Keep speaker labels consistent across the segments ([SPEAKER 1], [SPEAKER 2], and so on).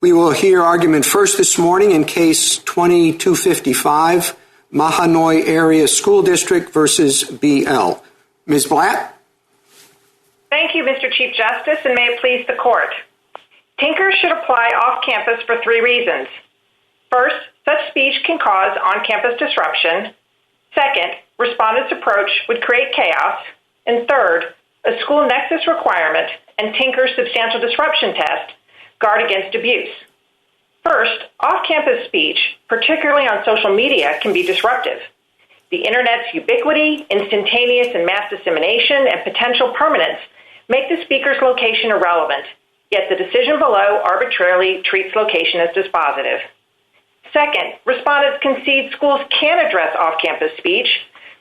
[SPEAKER 1] We will hear argument first this morning in Case 2255, Mahanoy Area School District versus BL. Ms. Blatt?
[SPEAKER 2] Thank you, Mr. Chief Justice, and may it please the Court. Tinker should apply off-campus for 3 reasons. First, such speech can cause on-campus disruption. Second, respondents' approach would create chaos. And third, a school nexus requirement and Tinker's substantial disruption test guard against abuse. First, off-campus speech, particularly on social media, can be disruptive. The Internet's ubiquity, instantaneous and mass dissemination, and potential permanence make the speaker's location irrelevant, yet the decision below arbitrarily treats location as dispositive. Second, respondents concede schools can address off-campus speech,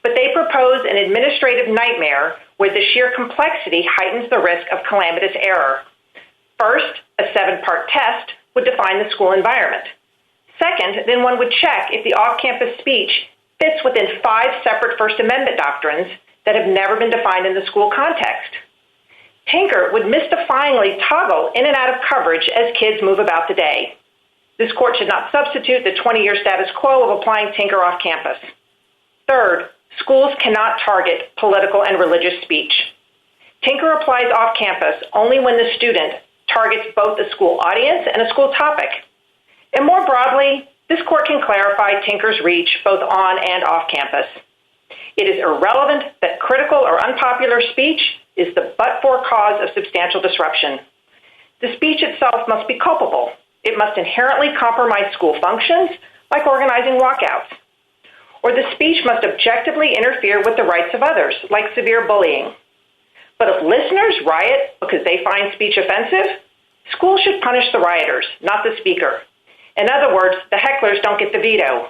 [SPEAKER 2] but they propose an administrative nightmare where the sheer complexity heightens the risk of calamitous error. First, a 7-part test would define the school environment. Second, then one would check if the off-campus speech fits within 5 separate First Amendment doctrines that have never been defined in the school context. Tinker would mystifyingly toggle in and out of coverage as kids move about the day. This Court should not substitute the 20-year status quo of applying Tinker off campus. Third, schools cannot target political and religious speech. Tinker applies off campus only when the student targets both a school audience and a school topic. And more broadly, this Court can clarify Tinker's reach both on and off campus. It is irrelevant that critical or unpopular speech is the but-for cause of substantial disruption. The speech itself must be culpable. It must inherently compromise school functions, like organizing walkouts. Or the speech must objectively interfere with the rights of others, like severe bullying. But if listeners riot because they find speech offensive, schools should punish the rioters, not the speaker. In other words, the hecklers don't get the veto.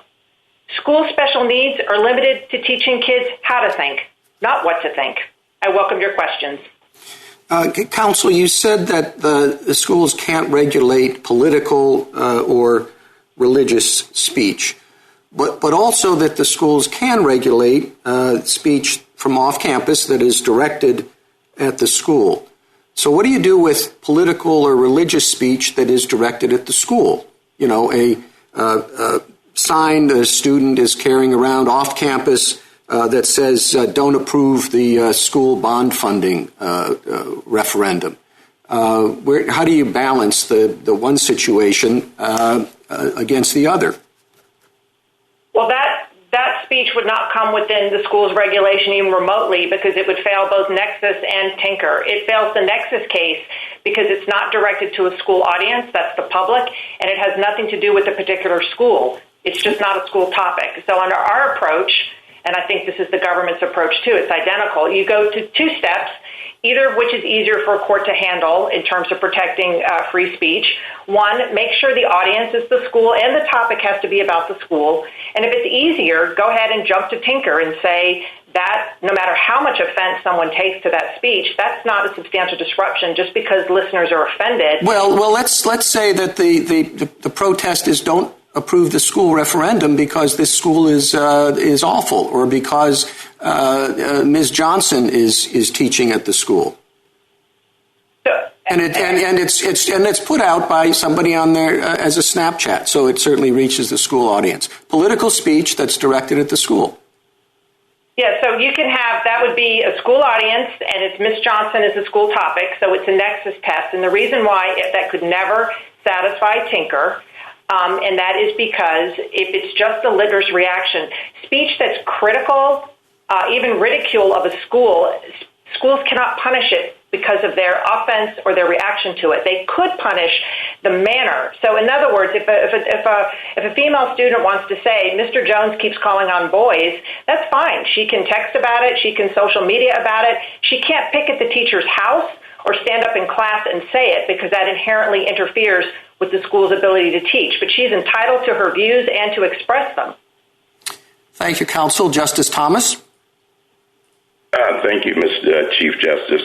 [SPEAKER 2] School special needs are limited to teaching kids how to think, not what to think. I welcome your questions.
[SPEAKER 1] Counsel, you said that the schools can't regulate political or religious speech, but also that the schools can regulate speech from off campus that is directed at the school. So what do you do with political or religious speech that is directed at the school? You know, a sign a student is carrying around off campus that says don't approve the school bond funding referendum. How do you balance the one situation against the other?
[SPEAKER 2] Well, that speech would not come within the school's regulation even remotely because it would fail both Nexus and Tinker. It fails the Nexus case because it's not directed to a school audience, that's the public, and it has nothing to do with a particular school. It's just not a school topic. So under our approach, and I think this is the government's approach too, it's identical. You go to 2 steps, either of which is easier for a court to handle in terms of protecting free speech. One, make sure the audience is the school and the topic has to be about the school. And if it's easier, go ahead and jump to Tinker and say that no matter how much offense someone takes to that speech, that's not a substantial disruption just because listeners are offended.
[SPEAKER 1] Well, let's say that the protest is don't approve the school referendum because this school is awful, or because Ms. Johnson is teaching at the school, and it's put out by somebody on there as a Snapchat, so it certainly reaches the school audience. Political speech that's directed at the school.
[SPEAKER 2] Yeah, so you can have, that would be a school audience, and it's Ms. Johnson is a school topic, so it's a Nexus test, and the reason why that could never satisfy Tinker. And that is because if it's just a listener's reaction, speech that's critical, even ridicule of a school, schools cannot punish it because of their offense or their reaction to it. They could punish the manner. So in other words, if a female student wants to say, Mr. Jones keeps calling on boys, that's fine. She can text about it. She can social media about it. She can't pick at the teacher's house or stand up in class and say it because that inherently interferes with the school's ability to teach. But she's entitled to her views and to express them.
[SPEAKER 1] Thank you, Counsel. Justice Thomas?
[SPEAKER 3] Thank you, Mr. Chief Justice.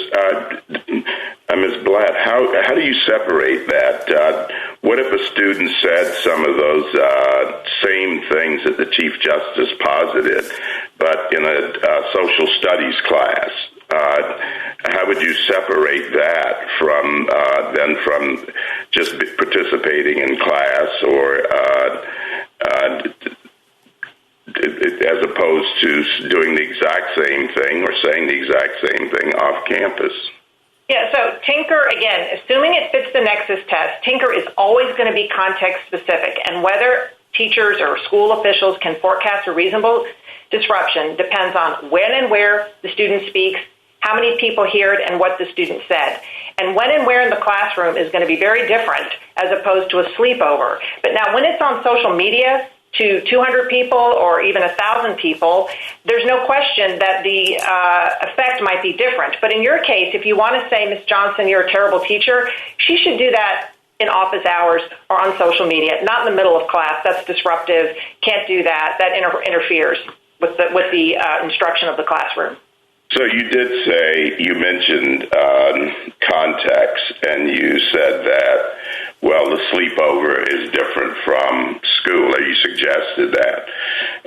[SPEAKER 3] Ms. Blatt, how do you separate that? What if a student said some of those same things that the Chief Justice posited, but in a social studies class? how would you separate that from from just participating in class, or as opposed to doing the exact same thing or saying the exact same thing off campus?
[SPEAKER 2] Yeah, so Tinker, again, assuming it fits the Nexus test, Tinker is always going to be context specific, and whether teachers or school officials can forecast a reasonable disruption depends on when and where the student speaks, how many people hear it, and what the student said. And when and where in the classroom is going to be very different as opposed to a sleepover. But now when it's on social media to 200 people or even 1,000 people, there's no question that the effect might be different. But in your case, if you want to say, Ms. Johnson, you're a terrible teacher, she should do that in office hours or on social media, not in the middle of class. That's disruptive. Can't do that. That interferes with the instruction of the classroom.
[SPEAKER 3] So you did say, you mentioned context, and you said that, well, the sleepover is different from school, or you suggested that.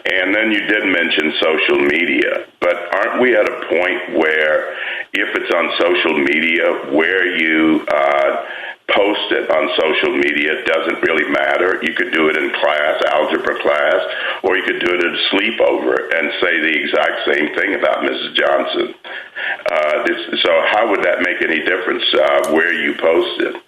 [SPEAKER 3] And then you did mention social media, but aren't we at a point where if it's on social media, where you post it on social media, it doesn't really matter? You could do it in class, algebra class, or you could do it at a sleepover and say the exact same thing about Mrs. Johnson. So how would that make any difference where you post it?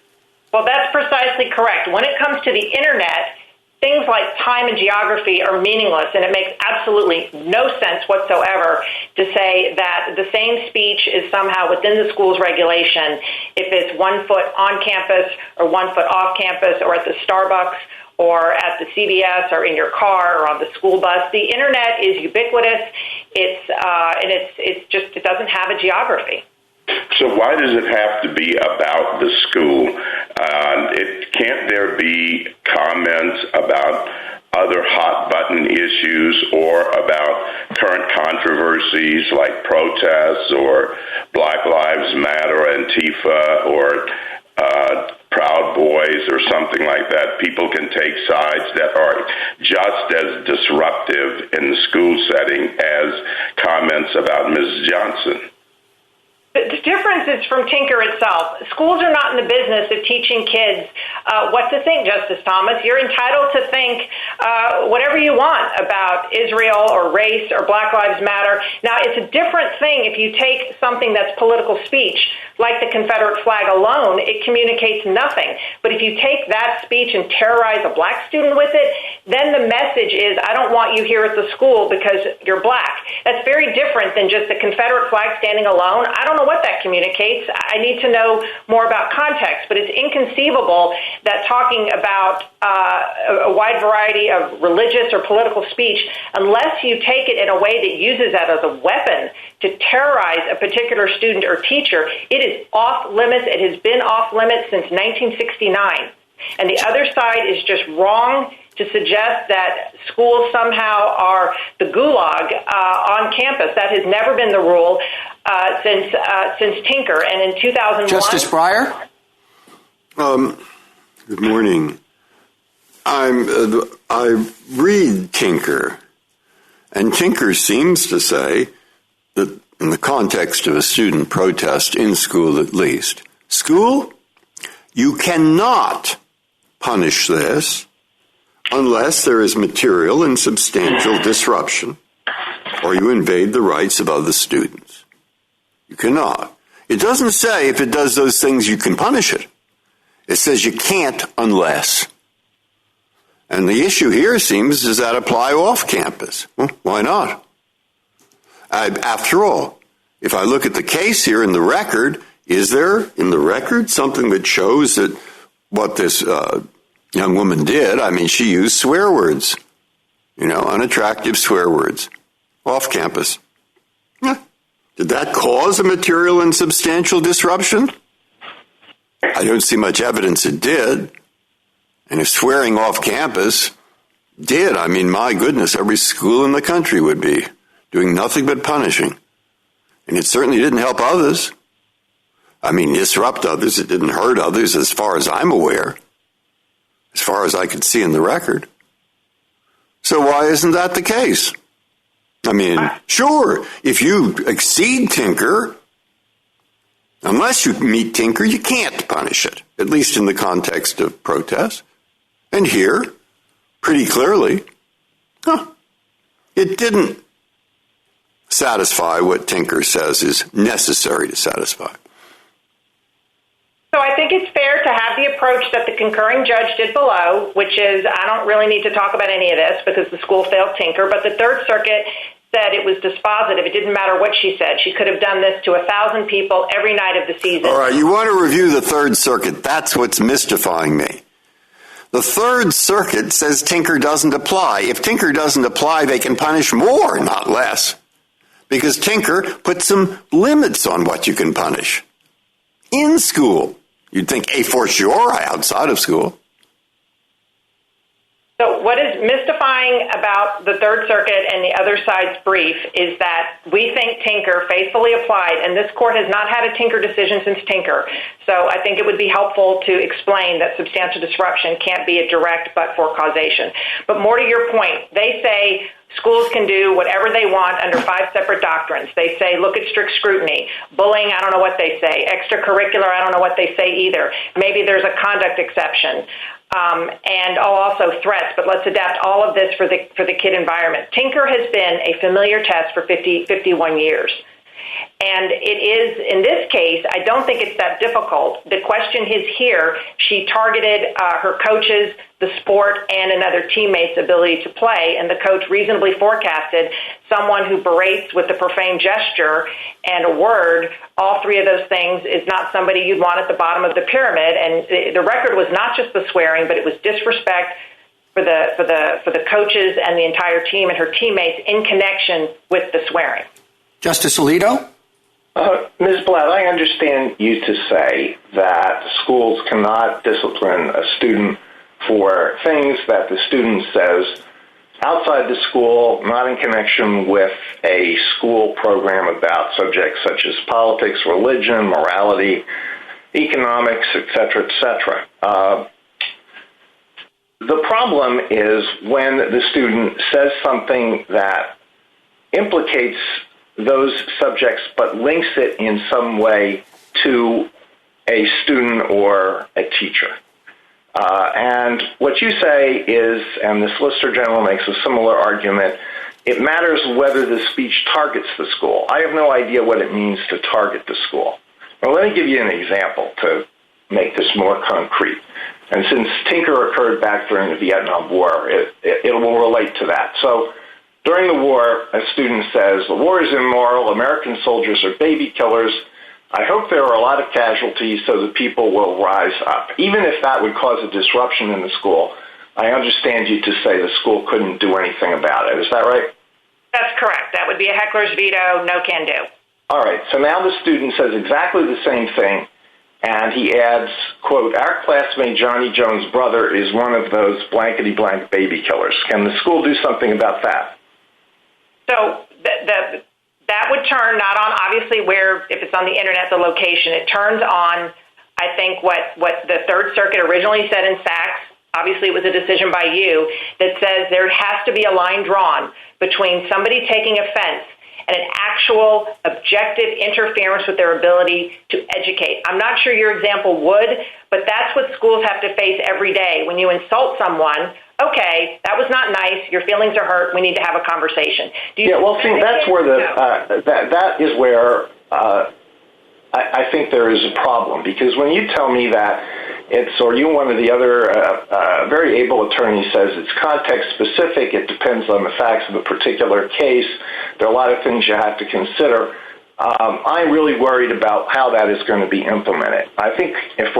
[SPEAKER 2] Well, that's precisely correct. When it comes to the Internet, things like time and geography are meaningless, and it makes absolutely no sense whatsoever to say that the same speech is somehow within the school's regulation if it's 1 foot on campus or 1 foot off campus or at the Starbucks or at the CVS or in your car or on the school bus. The Internet is ubiquitous. It doesn't have a geography.
[SPEAKER 3] So why does it have to be about the school? Can't there be comments about other hot-button issues or about current controversies like protests or Black Lives Matter, Antifa, or Proud Boys or something like that? People can take sides that are just as disruptive in the school setting as comments about Mrs. Johnson.
[SPEAKER 2] The difference is from Tinker itself. Schools are not in the business of teaching kids what to think, Justice Thomas. You're entitled to think whatever you want about Israel or race or Black Lives Matter. Now, it's a different thing if you take something that's political speech, like the Confederate flag alone, it communicates nothing. But if you take that speech and terrorize a black student with it, then the message is, I don't want you here at the school because you're black. That's very different than just the Confederate flag standing alone. I don't know what that communicates. I need to know more about context, but it's inconceivable that talking about a wide variety of religious or political speech, unless you take it in a way that uses that as a weapon to terrorize a particular student or teacher, it is off limits. It has been off limits since 1969. And the other side is just wrong to suggest that schools somehow are the gulag on campus. That has never been the rule since Tinker. And in 2001...
[SPEAKER 1] Justice Breyer?
[SPEAKER 4] Good morning. I read Tinker, and Tinker seems to say that in the context of a student protest, in school at least, school, you cannot punish this unless there is material and substantial disruption or you invade the rights of other students. You cannot. It doesn't say if it does those things you can punish it. It says you can't unless. And the issue here seems, does that apply off campus? Well, why not? After all, if I look at the case here in the record, is there in the record something that shows that what this young woman did? I mean, she used swear words, unattractive swear words off campus. Yeah. Did that cause a material and substantial disruption? I don't see much evidence it did. And if swearing off campus did, I mean, my goodness, every school in the country would be doing nothing but punishing. And it certainly didn't help others. I mean, disrupt others. It didn't hurt others as far as I'm aware, as far as I could see in the record. So why isn't that the case? I mean, sure, if you exceed Tinker, Unless you meet Tinker, you can't punish it, at least in the context of protest. And here, pretty clearly, it didn't satisfy what Tinker says is necessary to satisfy.
[SPEAKER 2] So I think it's fair to have the approach that the concurring judge did below, which is I don't really need to talk about any of this because the school failed Tinker, but the Third Circuit said it was dispositive. It didn't matter what she said. She could have done this to 1,000 people every night of the season.
[SPEAKER 4] All right, you want to review the Third Circuit. That's what's mystifying me. The Third Circuit says Tinker doesn't apply. If Tinker doesn't apply, they can punish more, not less, because Tinker puts some limits on what you can punish in school. You'd think a fortiori outside of school.
[SPEAKER 2] So what is mystifying about the Third Circuit and the other side's brief is that we think Tinker faithfully applied, and this court has not had a Tinker decision since Tinker. So I think it would be helpful to explain that substantial disruption can't be a direct but-for causation. But more to your point, they say schools can do whatever they want under 5 separate doctrines. They say, look at strict scrutiny. Bullying, I don't know what they say. Extracurricular, I don't know what they say either. Maybe there's a conduct exception. And also threats, but let's adapt all of this for the kid environment. Tinker has been a familiar test for 51 years. And it is, in this case, I don't think it's that difficult. The question is here, she targeted her coaches, the sport, and another teammate's ability to play, and the coach reasonably forecasted someone who berates with a profane gesture and a word. All 3 of those things is not somebody you'd want at the bottom of the pyramid, and the record was not just the swearing, but it was disrespect for the coaches and the entire team and her teammates in connection with the swearing.
[SPEAKER 1] Justice Alito?
[SPEAKER 5] Ms. Blatt, I understand you to say that schools cannot discipline a student for things that the student says outside the school, not in connection with a school program about subjects such as politics, religion, morality, economics, etc., etc. The problem is when the student says something that implicates those subjects but links it in some way to a student or a teacher. And what you say is, and the Solicitor General makes a similar argument, it matters whether the speech targets the school. I have no idea what it means to target the school. Well, let me give you an example to make this more concrete. And since Tinker occurred back during the Vietnam War, it will relate to that. So during the war, a student says, the war is immoral, American soldiers are baby killers, I hope there are a lot of casualties so the people will rise up. Even if that would cause a disruption in the school, I understand you to say the school couldn't do anything about it. Is that right?
[SPEAKER 2] That's correct. That would be a heckler's veto, no can do.
[SPEAKER 5] All right. So now the student says exactly the same thing, and he adds, quote, our classmate Johnny Jones' brother is one of those blankety-blank baby killers. Can the school do something about that?
[SPEAKER 2] So that would turn not on, obviously, where, if it's on the internet, the location. It turns on, I think, what the Third Circuit originally said in Sachs. Obviously, it was a decision by you that says there has to be a line drawn between somebody taking offense and an actual objective interference with their ability to educate. I'm not sure your example would, but that's what schools have to face every day. When you insult someone, okay, that was not nice, your feelings are hurt, we need to have a conversation.
[SPEAKER 5] That's where that is where I think there is a problem, because when you tell me that one of the other very able attorneys says it's context specific, it depends on the facts of the particular case, there are a lot of things you have to consider. I'm really worried about how that is going to be implemented. I think if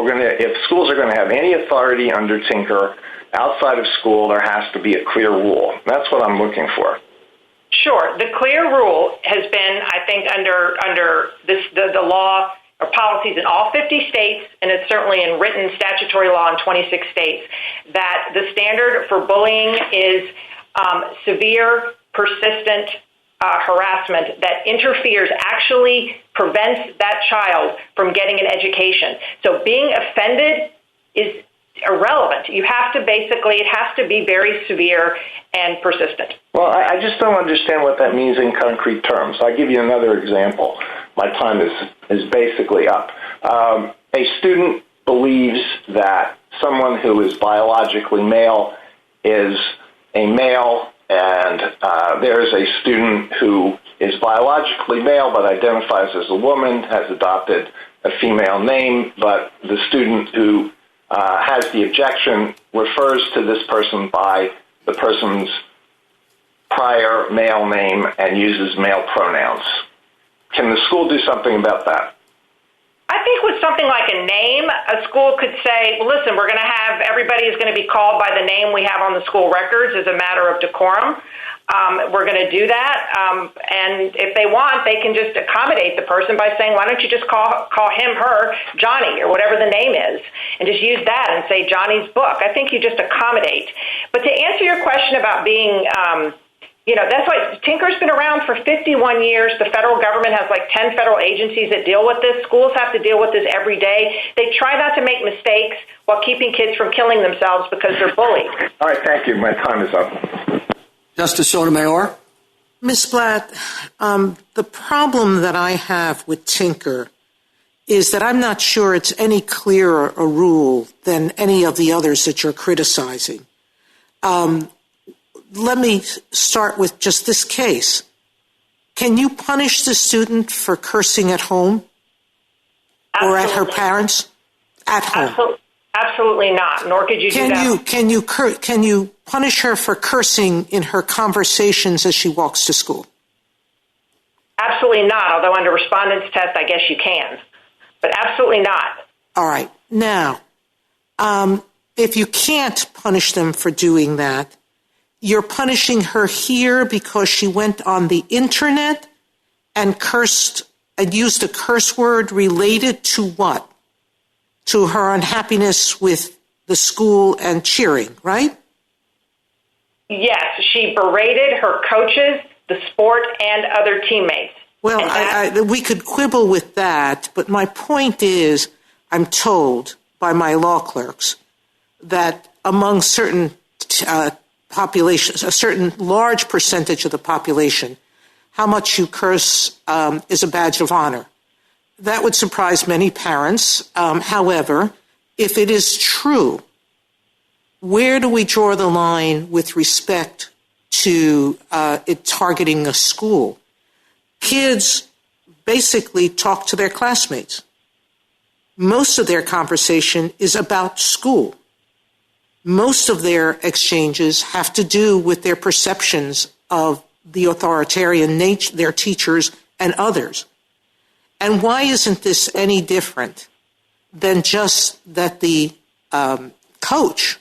[SPEAKER 5] schools are going to have any authority under Tinker outside of school, there has to be a clear rule. That's what I'm looking for.
[SPEAKER 2] Sure. The clear rule has been, I think, under the law or policies in all 50 states, and it's certainly in written statutory law in 26 states, that the standard for bullying is severe, persistent harassment that interferes, actually prevents that child from getting an education. So being offended is irrelevant. You have to it has to be very severe and persistent.
[SPEAKER 5] Well, I just don't understand what that means in concrete terms. I'll give you another example. my time is basically up. A student believes that someone who is biologically male is a male, and there's a student who is biologically male but identifies as a woman, has adopted a female name, but the student who has the objection refers to this person by the person's prior male name and uses male pronouns. Can the school do something about that?
[SPEAKER 2] I think with something like a name, a school could say, well, listen, we're going to have, everybody is going to be called by the name we have on the school records as a matter of decorum. We're going to do that. And if they want, they can just accommodate the person by saying, why don't you just call him, her, Johnny, or whatever the name is, and just use that and say Johnny's book. I think you just accommodate. But to answer your question about being, that's why Tinker's been around for 51 years. The federal government has like 10 federal agencies that deal with this. Schools have to deal with this every day. They try not to make mistakes while keeping kids from killing themselves because they're bullied.
[SPEAKER 5] All right, thank you. My time is up.
[SPEAKER 1] Justice Sotomayor?
[SPEAKER 6] Ms. Blatt, the problem that I have with Tinker is that I'm not sure it's any clearer a rule than any of the others that you're criticizing. Let me start with just this case. Can you punish the student for cursing at home?
[SPEAKER 2] Absolutely.
[SPEAKER 6] Or at her parents? At home?
[SPEAKER 2] Absolutely not, nor could you do that.
[SPEAKER 6] Can you punish her for cursing in her conversations as she walks to school?
[SPEAKER 2] Absolutely not, although under respondent's test, I guess you can. But absolutely not.
[SPEAKER 6] All right. Now, if you can't punish them for doing that, you're punishing her here because she went on the internet and cursed and used a curse word related to what? To her unhappiness with the school and cheering, right?
[SPEAKER 2] Yes, she berated her coaches, the sport, and other teammates.
[SPEAKER 6] Well, we could quibble with that, but my point is, I'm told by my law clerks that among certain populations, a certain large percentage of the population, how much you curse is a badge of honor. That would surprise many parents. However, if it is true, where do we draw the line with respect to it targeting a school? Kids basically talk to their classmates. Most of their conversation is about school. Most of their exchanges have to do with their perceptions of the authoritarian nature, their teachers and others. And why isn't this any different than just that the coach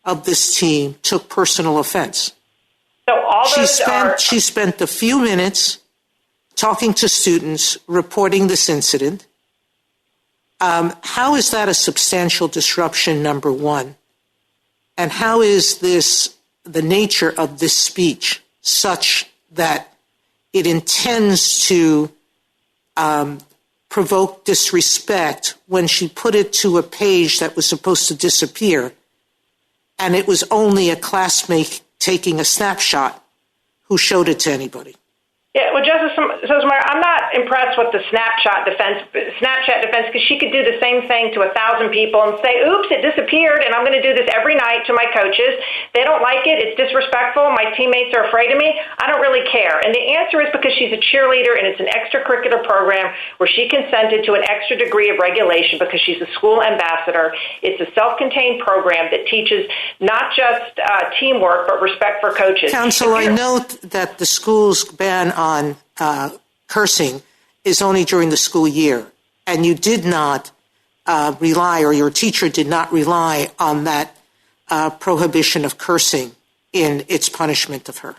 [SPEAKER 6] of this team took personal offense?
[SPEAKER 2] So all
[SPEAKER 6] she spent a few minutes talking to students, reporting this incident. How is that a substantial disruption, number one? And how is this, the nature of this speech, such that it intends to provoke disrespect when she put it to a page that was supposed to disappear, and it was only a classmate taking a snapshot who showed it to anybody?
[SPEAKER 2] Yeah, well, Justice Sotomayor, I'm not impressed with the Snapchat defense, because she could do the same thing to 1,000 people and say, oops, it disappeared, and I'm going to do this every night to my coaches. They don't like it. It's disrespectful. My teammates are afraid of me. I don't really care. And the answer is because she's a cheerleader, and it's an extracurricular program where she consented to an extra degree of regulation because she's a school ambassador. It's a self-contained program that teaches not just teamwork, but respect for coaches.
[SPEAKER 6] Counsel, I note that the school's ban on cursing is only during the school year, and you did not rely, or your teacher did not rely on that prohibition of cursing in its punishment of her.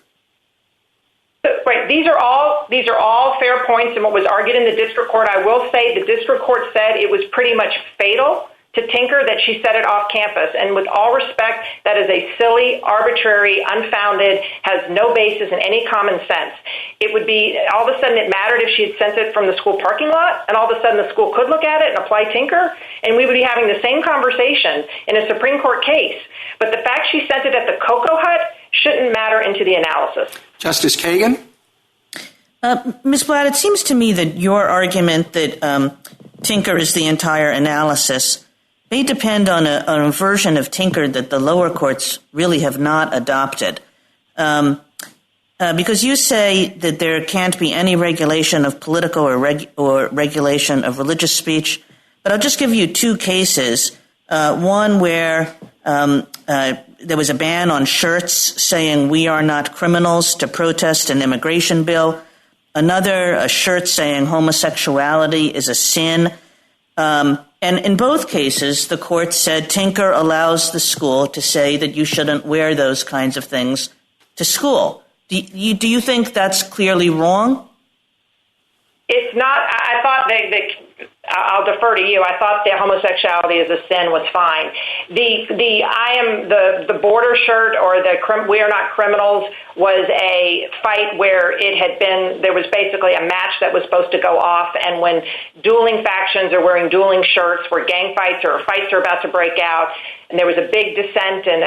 [SPEAKER 2] Right. These are all fair points, and what was argued in the district court. I will say the district court said it was pretty much fatal to Tinker that she said it off campus. And with all respect, that is a silly, arbitrary, unfounded, has no basis in any common sense. It would be, all of a sudden it mattered if she had sent it from the school parking lot, and all of a sudden the school could look at it and apply Tinker, and we would be having the same conversation in a Supreme Court case. But the fact she sent it at the Cocoa Hut shouldn't matter into the analysis.
[SPEAKER 1] Justice Kagan?
[SPEAKER 7] Ms. Blatt, it seems to me that your argument that Tinker is the entire analysis may depend on a version of Tinker that the lower courts really have not adopted. Because you say that there can't be any regulation of political or regulation of religious speech, but I'll just give you two cases. One where there was a ban on shirts saying "We are not criminals" to protest an immigration bill. Another, a shirt saying homosexuality is a sin. And in both cases, the court said Tinker allows the school to say that you shouldn't wear those kinds of things to school. Do you think that's clearly wrong?
[SPEAKER 2] It's not. I thought I'll defer to you. I thought the homosexuality is a sin was fine. The border shirt or the "We are not criminals" was a fight where there was basically a match that was supposed to go off, and when dueling factions are wearing dueling shirts, where gang fights or fights are about to break out, and there was a big dissent and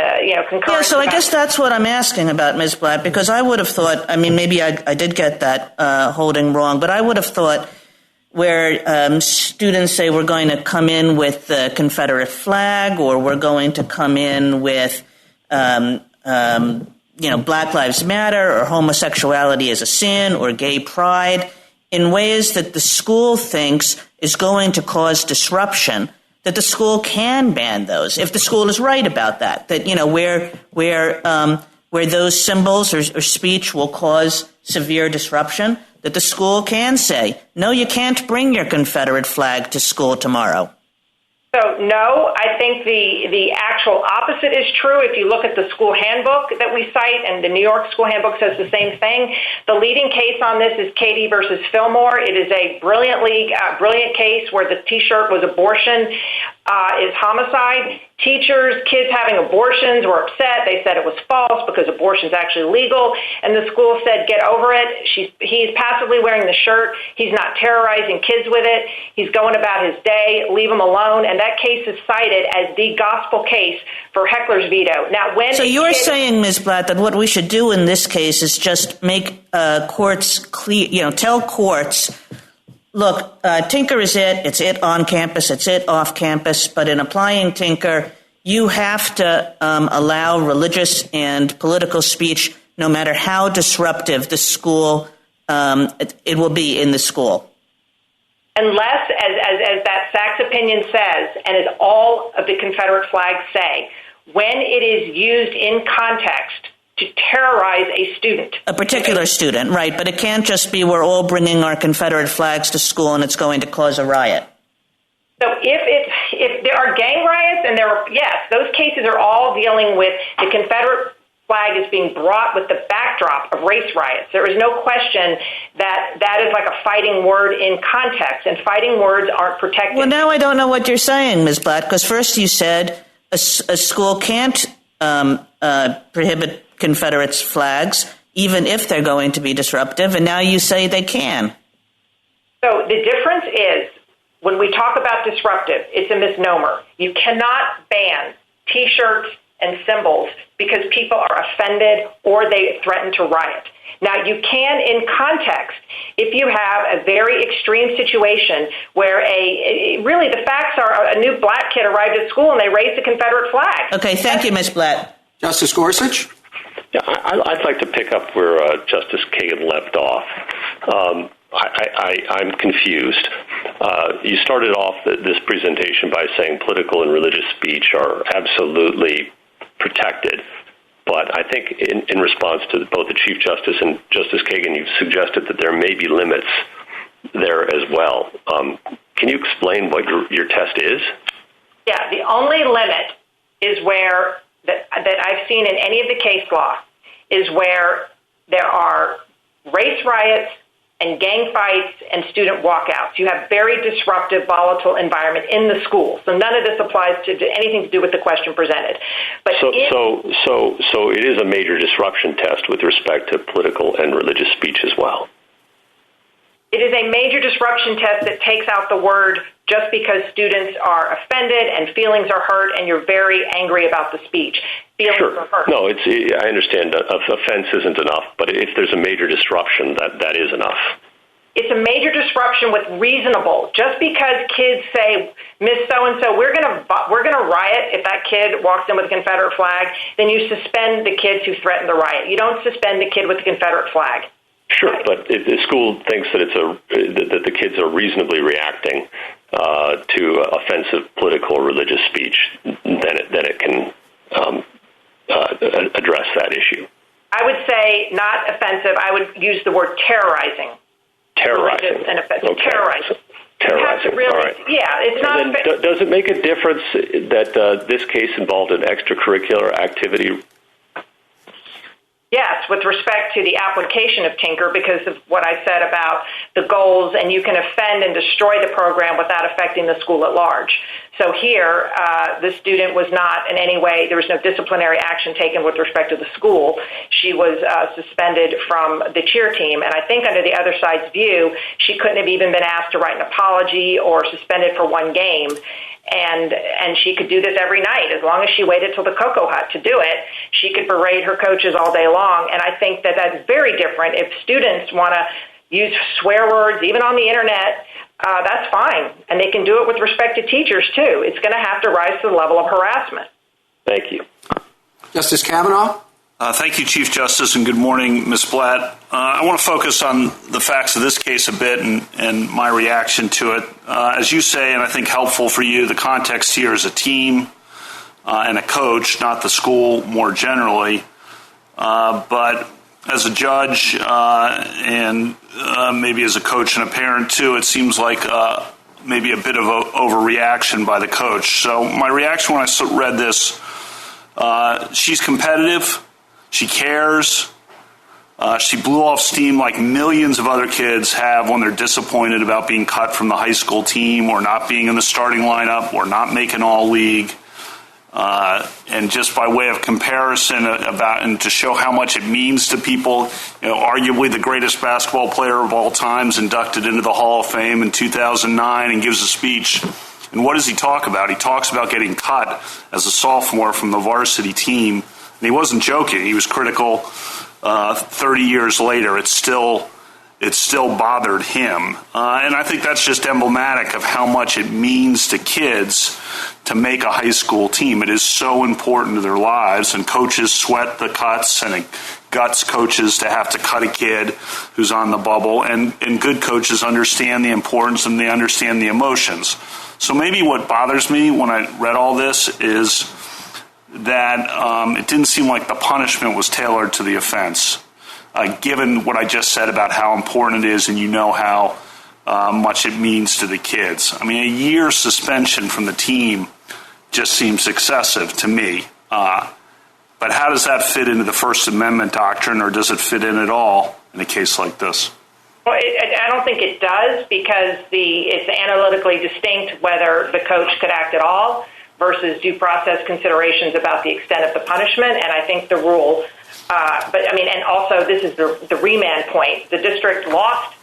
[SPEAKER 2] concurrence.
[SPEAKER 7] Yeah, so I guess that's what I'm asking about, Ms. Blatt, because I would have thought, maybe I did get that holding wrong, but I would have thought where students say we're going to come in with the Confederate flag, or we're going to come in with, Black Lives Matter, or homosexuality is a sin, or gay pride, in ways that the school thinks is going to cause disruption, that the school can ban those if the school is right about that. That where those symbols or speech will cause severe disruption, that the school can say, no, you can't bring your Confederate flag to school tomorrow.
[SPEAKER 2] So, no, I think the actual opposite is true. If you look at the school handbook that we cite, and the New York school handbook says the same thing, the leading case on this is Katie versus Fillmore. It is a brilliant case where the T-shirt was abortion is homicide. Teachers, kids having abortions were upset. They said it was false because abortion is actually legal. And the school said, get over it. He's passively wearing the shirt. He's not terrorizing kids with it. He's going about his day. Leave him alone. And that case is cited as the gospel case for heckler's veto. Now, so
[SPEAKER 7] you're saying, Ms. Blatt, that what we should do in this case is just make courts clear, tell courts, look, Tinker is it. It's it on campus. It's it off campus. But in applying Tinker, you have to allow religious and political speech, no matter how disruptive the school it will be in the school.
[SPEAKER 2] Unless, as that Sachs opinion says, and as all of the Confederate flags say, when it is used in context to terrorize a student.
[SPEAKER 7] A particular student, right. But it can't just be we're all bringing our Confederate flags to school and it's going to cause a riot.
[SPEAKER 2] So if there are gang riots, and those cases are all dealing with the Confederate flag is being brought with the backdrop of race riots. There is no question that is like a fighting word in context, and fighting words aren't protected.
[SPEAKER 7] Well, now I don't know what you're saying, Ms. Blatt, because first you said a school can't prohibit Confederates' flags, even if they're going to be disruptive, and now you say they can.
[SPEAKER 2] So the difference is, when we talk about disruptive, it's a misnomer. You cannot ban T-shirts and symbols because people are offended or they threaten to riot. Now, you can, in context, if you have a very extreme situation where really the facts are a new black kid arrived at school and they raised the Confederate flag.
[SPEAKER 7] Okay, thank you, Ms. Blatt.
[SPEAKER 1] Justice Gorsuch?
[SPEAKER 8] Yeah, I'd like to pick up where Justice Kagan left off. I'm confused. You started off this presentation by saying political and religious speech are absolutely protected. But I think in response to both the Chief Justice and Justice Kagan, you've suggested that there may be limits there as well. Can you explain what your test is?
[SPEAKER 2] Yeah, the only limit is where, that I've seen in any of the case law, is where there are race riots and gang fights and student walkouts. You have very disruptive, volatile environment in the school. So none of this applies to anything to do with the question presented. But
[SPEAKER 8] so it is a major disruption test with respect to political and religious speech as well.
[SPEAKER 2] It is a major disruption test that takes out the word just because students are offended and feelings are hurt and you're very angry about the speech. Feelings are hurt.
[SPEAKER 8] No, I understand offense isn't enough, but if there's a major disruption, that is enough.
[SPEAKER 2] It's a major disruption with reasonable. Just because kids say, Miss So-and-so, we're gonna riot if that kid walks in with a Confederate flag, then you suspend the kids who threatened the riot. You don't suspend the kid with the Confederate flag.
[SPEAKER 8] Sure, but if the school thinks that that the kids are reasonably reacting to offensive political or religious speech, then it can address that issue.
[SPEAKER 2] I would say not offensive. I would use the word terrorizing.
[SPEAKER 8] Terrorizing.
[SPEAKER 2] And offensive.
[SPEAKER 8] Okay.
[SPEAKER 2] Terrorizing.
[SPEAKER 8] Terrorizing.
[SPEAKER 2] Really,
[SPEAKER 8] all right.
[SPEAKER 2] Yeah, it's not.
[SPEAKER 8] Does it make a difference that this case involved an extracurricular activity?
[SPEAKER 2] Yes, with respect to the application of Tinker, because of what I said about the goals, and you can offend and destroy the program without affecting the school at large. So here, the student was not in any way, there was no disciplinary action taken with respect to the school. She was suspended from the cheer team, and I think under the other side's view, she couldn't have even been asked to write an apology or suspended for one game. And she could do this every night. As long as she waited till the Cocoa Hut to do it, she could berate her coaches all day long. And I think that that's very different. If students want to use swear words, even on the internet, that's fine. And they can do it with respect to teachers, too. It's going to have to rise to the level of harassment.
[SPEAKER 8] Thank you.
[SPEAKER 1] Justice Kavanaugh?
[SPEAKER 9] Thank you, Chief Justice, and good morning, Ms. Blatt. I want to focus on the facts of this case a bit and my reaction to it. As you say, and I think helpful for you, the context here is a team and a coach, not the school more generally. But as a judge and maybe as a coach and a parent, too, it seems like maybe a bit of a overreaction by the coach. So my reaction when I read this, she's competitive. She cares. She blew off steam like millions of other kids have when they're disappointed about being cut from the high school team or not being in the starting lineup or not making all-league. And just by way of comparison and to show how much it means to people, arguably the greatest basketball player of all time is inducted into the Hall of Fame in 2009 and gives a speech. And what does he talk about? He talks about getting cut as a sophomore from the varsity team. And he wasn't joking. He was critical 30 years later. It still bothered him. And I think that's just emblematic of how much it means to kids to make a high school team. It is so important to their lives, and coaches sweat the cuts, and it guts coaches to have to cut a kid who's on the bubble. And good coaches understand the importance and they understand the emotions. So maybe what bothers me when I read all this is that it didn't seem like the punishment was tailored to the offense, given what I just said about how important it is and how much it means to the kids. I mean, a year suspension from the team just seems excessive to me. But how does that fit into the First Amendment doctrine, or does it fit in at all in a case like this?
[SPEAKER 2] Well, I don't think it does, because it's analytically distinct whether the coach could act at all versus due process considerations about the extent of the punishment. And I think the rule, and also this is the remand point. The district lost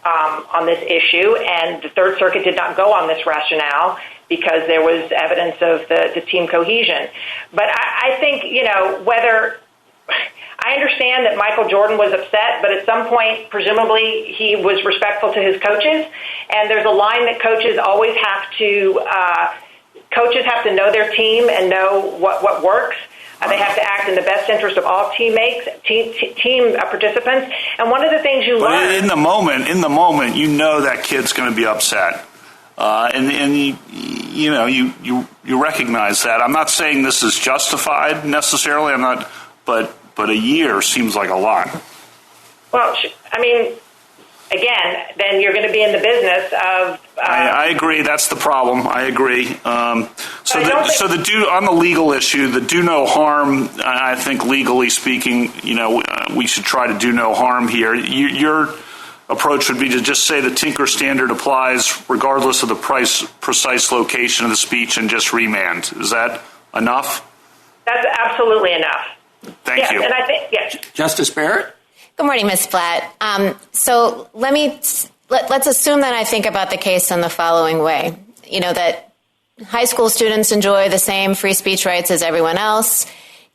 [SPEAKER 2] on this issue, and the Third Circuit did not go on this rationale because there was evidence of the team cohesion. But I think, whether I understand that Michael Jordan was upset, but at some point, presumably, he was respectful to his coaches. And there's a line that coaches always have to know their team and know what works. They have to act in the best interest of all team participants. And one of the things you learn
[SPEAKER 9] in the moment, that kid's going to be upset, and you recognize that. I'm not saying this is justified necessarily. I'm not, but a year seems like a lot.
[SPEAKER 2] Well, again, then you're going to be in the business of.
[SPEAKER 9] I agree. That's the problem. I agree. On the legal issue, the do no harm. I think legally speaking, we should try to do no harm here. Your approach would be to just say the Tinker standard applies regardless of the precise location of the speech and just remand. Is that enough?
[SPEAKER 2] That's absolutely enough.
[SPEAKER 9] Thank you.
[SPEAKER 2] And I think yes.
[SPEAKER 1] Justice Barrett?
[SPEAKER 10] Good morning, Ms. Blatt. So let me let's assume that I think about the case in the following way. You know, that high school students enjoy the same free speech rights as everyone else.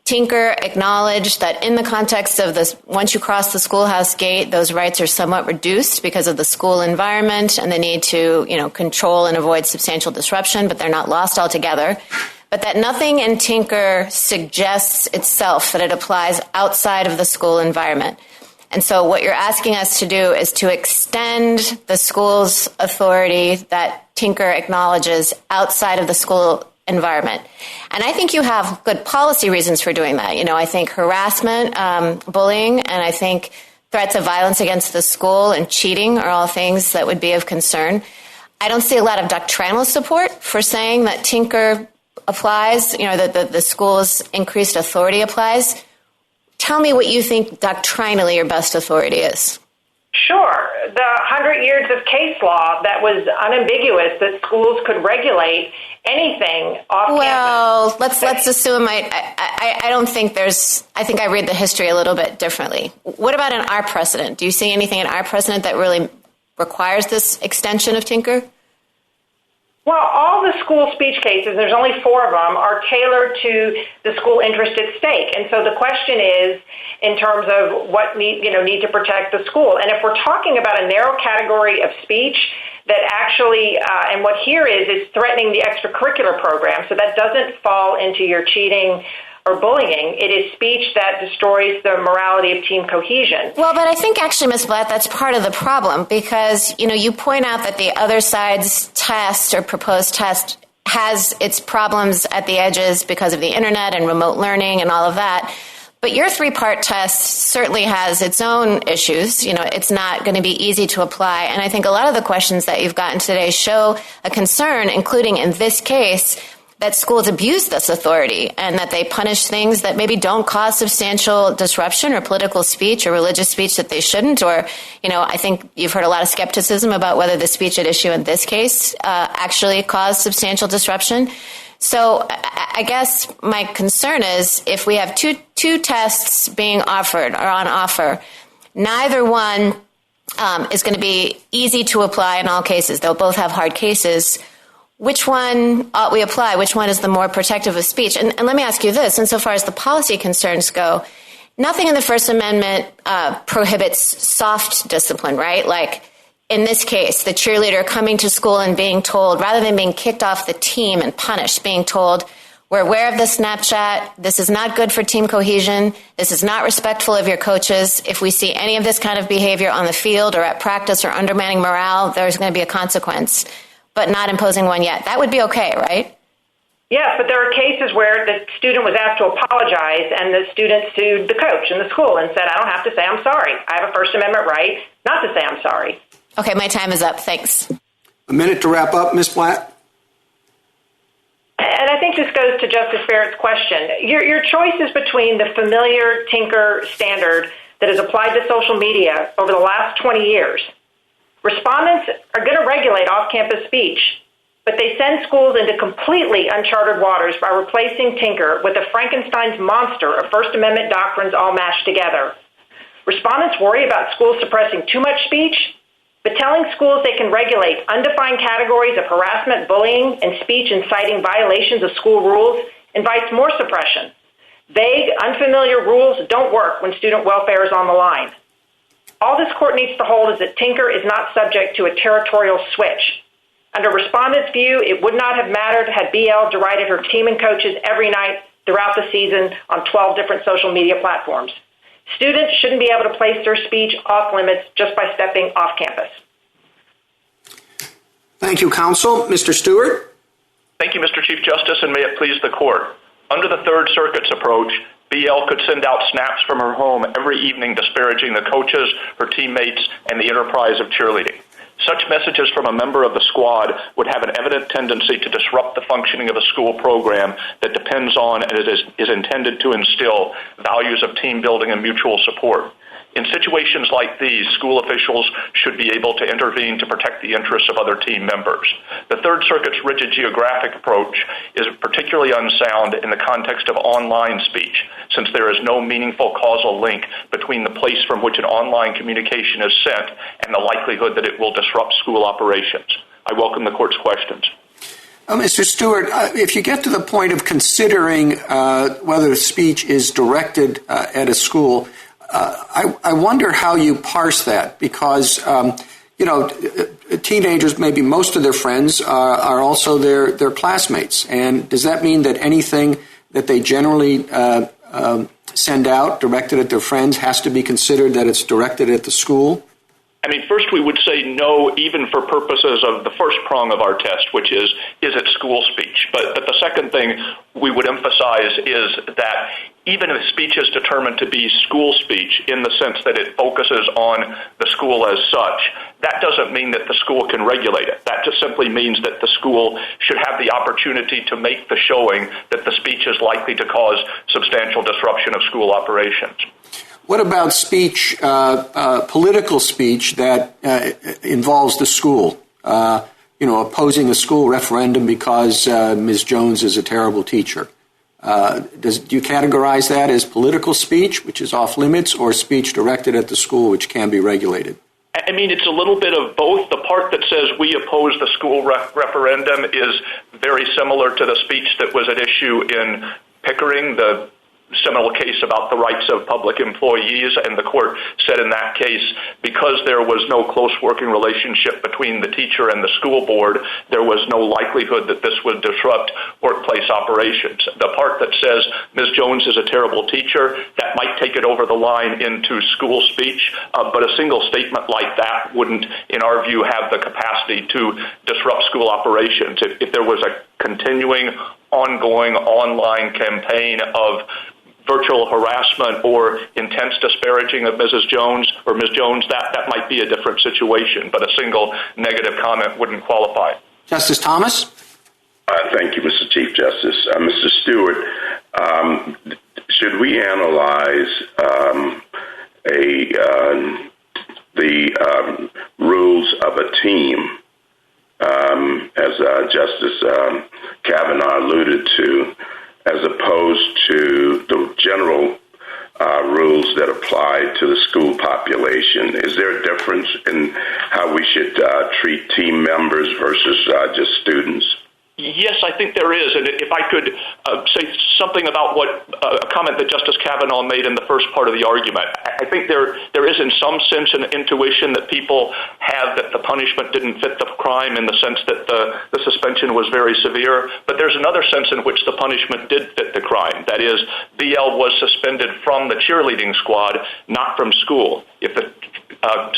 [SPEAKER 10] Tinker acknowledged that in the context of this, once you cross the schoolhouse gate, those rights are somewhat reduced because of the school environment and the need to, control and avoid substantial disruption, but they're not lost altogether. But that nothing in Tinker suggests itself that it applies outside of the school environment. And so what you're asking us to do is to extend the school's authority that Tinker acknowledges outside of the school environment. And I think you have good policy reasons for doing that. I think harassment, bullying, and I think threats of violence against the school and cheating are all things that would be of concern. I don't see a lot of doctrinal support for saying that Tinker applies, that the school's increased authority applies. Tell me what you think doctrinally your best authority is.
[SPEAKER 2] Sure. The 100 years of case law that was unambiguous that schools could regulate anything off campus.
[SPEAKER 10] Well, let's assume I don't think I think I read the history a little bit differently. What about in our precedent? Do you see anything in our precedent that really requires this extension of Tinker?
[SPEAKER 2] Well, all the school speech cases, there's only 4 of them, are tailored to the school interest at stake. And so the question is, in terms of what need to protect the school. And if we're talking about a narrow category of speech that actually, and what here is threatening the extracurricular program, so that doesn't fall into your cheating or bullying. It is speech that destroys the morality of team cohesion.
[SPEAKER 10] Well, but I think actually, Ms. Blatt, that's part of the problem because, you point out that the other side's test or proposed test has its problems at the edges because of the internet and remote learning and all of that. But your 3-part test certainly has its own issues. It's not going to be easy to apply. And I think a lot of the questions that you've gotten today show a concern, including in this case, that schools abuse this authority and that they punish things that maybe don't cause substantial disruption or political speech or religious speech that they shouldn't. Or, I think you've heard a lot of skepticism about whether the speech at issue in this case actually caused substantial disruption. So I guess my concern is if we have two tests being offered or on offer, neither one is going to be easy to apply in all cases. They'll both have hard cases. Which one ought we apply? Which one is the more protective of speech? And let me ask you this, insofar as the policy concerns go, nothing in the First Amendment prohibits soft discipline, right? Like in this case, the cheerleader coming to school and being told, rather than being kicked off the team and punished, being told, we're aware of this Snapchat. This is not good for team cohesion. This is not respectful of your coaches. If we see any of this kind of behavior on the field or at practice or undermining morale, there's going to be a consequence. But not imposing one yet. That would be okay, right?
[SPEAKER 2] Yes, but there are cases where the student was asked to apologize and the student sued the coach in the school and said, I don't have to say I'm sorry. I have a First Amendment right not to say I'm sorry.
[SPEAKER 10] Okay, my time is up. Thanks.
[SPEAKER 1] A minute to wrap up, Ms. Blatt.
[SPEAKER 2] And I think this goes to Justice Barrett's question. Your choice is between the familiar Tinker standard that has applied to social media over the last 20 years. Respondents are going to regulate off-campus speech, but they send schools into completely uncharted waters by replacing Tinker with a Frankenstein's monster of First Amendment doctrines all mashed together. Respondents worry about schools suppressing too much speech, but telling schools they can regulate undefined categories of harassment, bullying, and speech inciting violations of school rules invites more suppression. Vague, unfamiliar rules don't work when student welfare is on the line. All this court needs to hold is that Tinker is not subject to a territorial switch. Under respondents' view, it would not have mattered had BL derided her team and coaches every night throughout the season on 12 different social media platforms. Students shouldn't be able to place their speech off limits just by stepping off campus.
[SPEAKER 1] Thank you, counsel. Mr. Stewart?
[SPEAKER 11] Thank you, Mr. Chief Justice, and may it please the court. Under the Third Circuit's approach, BL could send out snaps from her home every evening disparaging the coaches, her teammates, and the enterprise of cheerleading. Such messages from a member of the squad would have an evident tendency to disrupt the functioning of a school program that depends on and is intended to instill values of team building and mutual support. In situations like these, school officials should be able to intervene to protect the interests of other team members. The Third Circuit's rigid geographic approach is particularly unsound in the context of online speech, since there is no meaningful causal link between the place from which an online communication is sent and the likelihood that it will disrupt school operations. I welcome the court's questions.
[SPEAKER 1] Mr. Stewart, if you get to the point of considering whether speech is directed at a school, I wonder how you parse that, because teenagers, maybe most of their friends are also their classmates. And does that mean that anything that they generally send out directed at their friends has to be considered that it's directed at the school?
[SPEAKER 11] I mean, first we would say no, even for purposes of the first prong of our test, which is it school speech? But the second thing we would emphasize is that even if speech is determined to be school speech in the sense that it focuses on the school as such, that doesn't mean that the school can regulate it. That just simply means that the school should have the opportunity to make the showing that the speech is likely to cause substantial disruption of school operations.
[SPEAKER 1] What about speech, political speech that involves the school? Opposing a school referendum because Ms. Jones is a terrible teacher. Do you categorize that as political speech, which is off limits, or speech directed at the school, which can be regulated?
[SPEAKER 11] I mean, it's a little bit of both. The part that says we oppose the school referendum is very similar to the speech that was at issue in Pickering, the seminal case about the rights of public employees, and the court said in that case, because there was no close working relationship between the teacher and the school board, there was no likelihood that this would disrupt workplace operations. The part that says Ms. Jones is a terrible teacher, that might take it over the line into school speech, but a single statement like that wouldn't, in our view, have the capacity to disrupt school operations. If there was a continuing, ongoing online campaign of virtual harassment or intense disparaging of Mrs. Jones or Ms. Jones, that might be a different situation, but a single negative comment wouldn't qualify.
[SPEAKER 1] Justice Thomas?
[SPEAKER 3] Thank you, Mr. Chief Justice. Mr. Stewart, should we analyze the rules of a team, as Justice Kavanaugh alluded to, as opposed to the general rules that apply to the school population? Is there a difference in how we should treat team members versus just students?
[SPEAKER 11] Yes, I think there is. And if I could say something about a comment that Justice Kavanaugh made in the first part of the argument, I think there is in some sense an intuition that people have that the punishment didn't fit the crime in the sense that the suspension was very severe. But there's another sense in which the punishment did fit the crime. That is, BL was suspended from the cheerleading squad, not from school. If the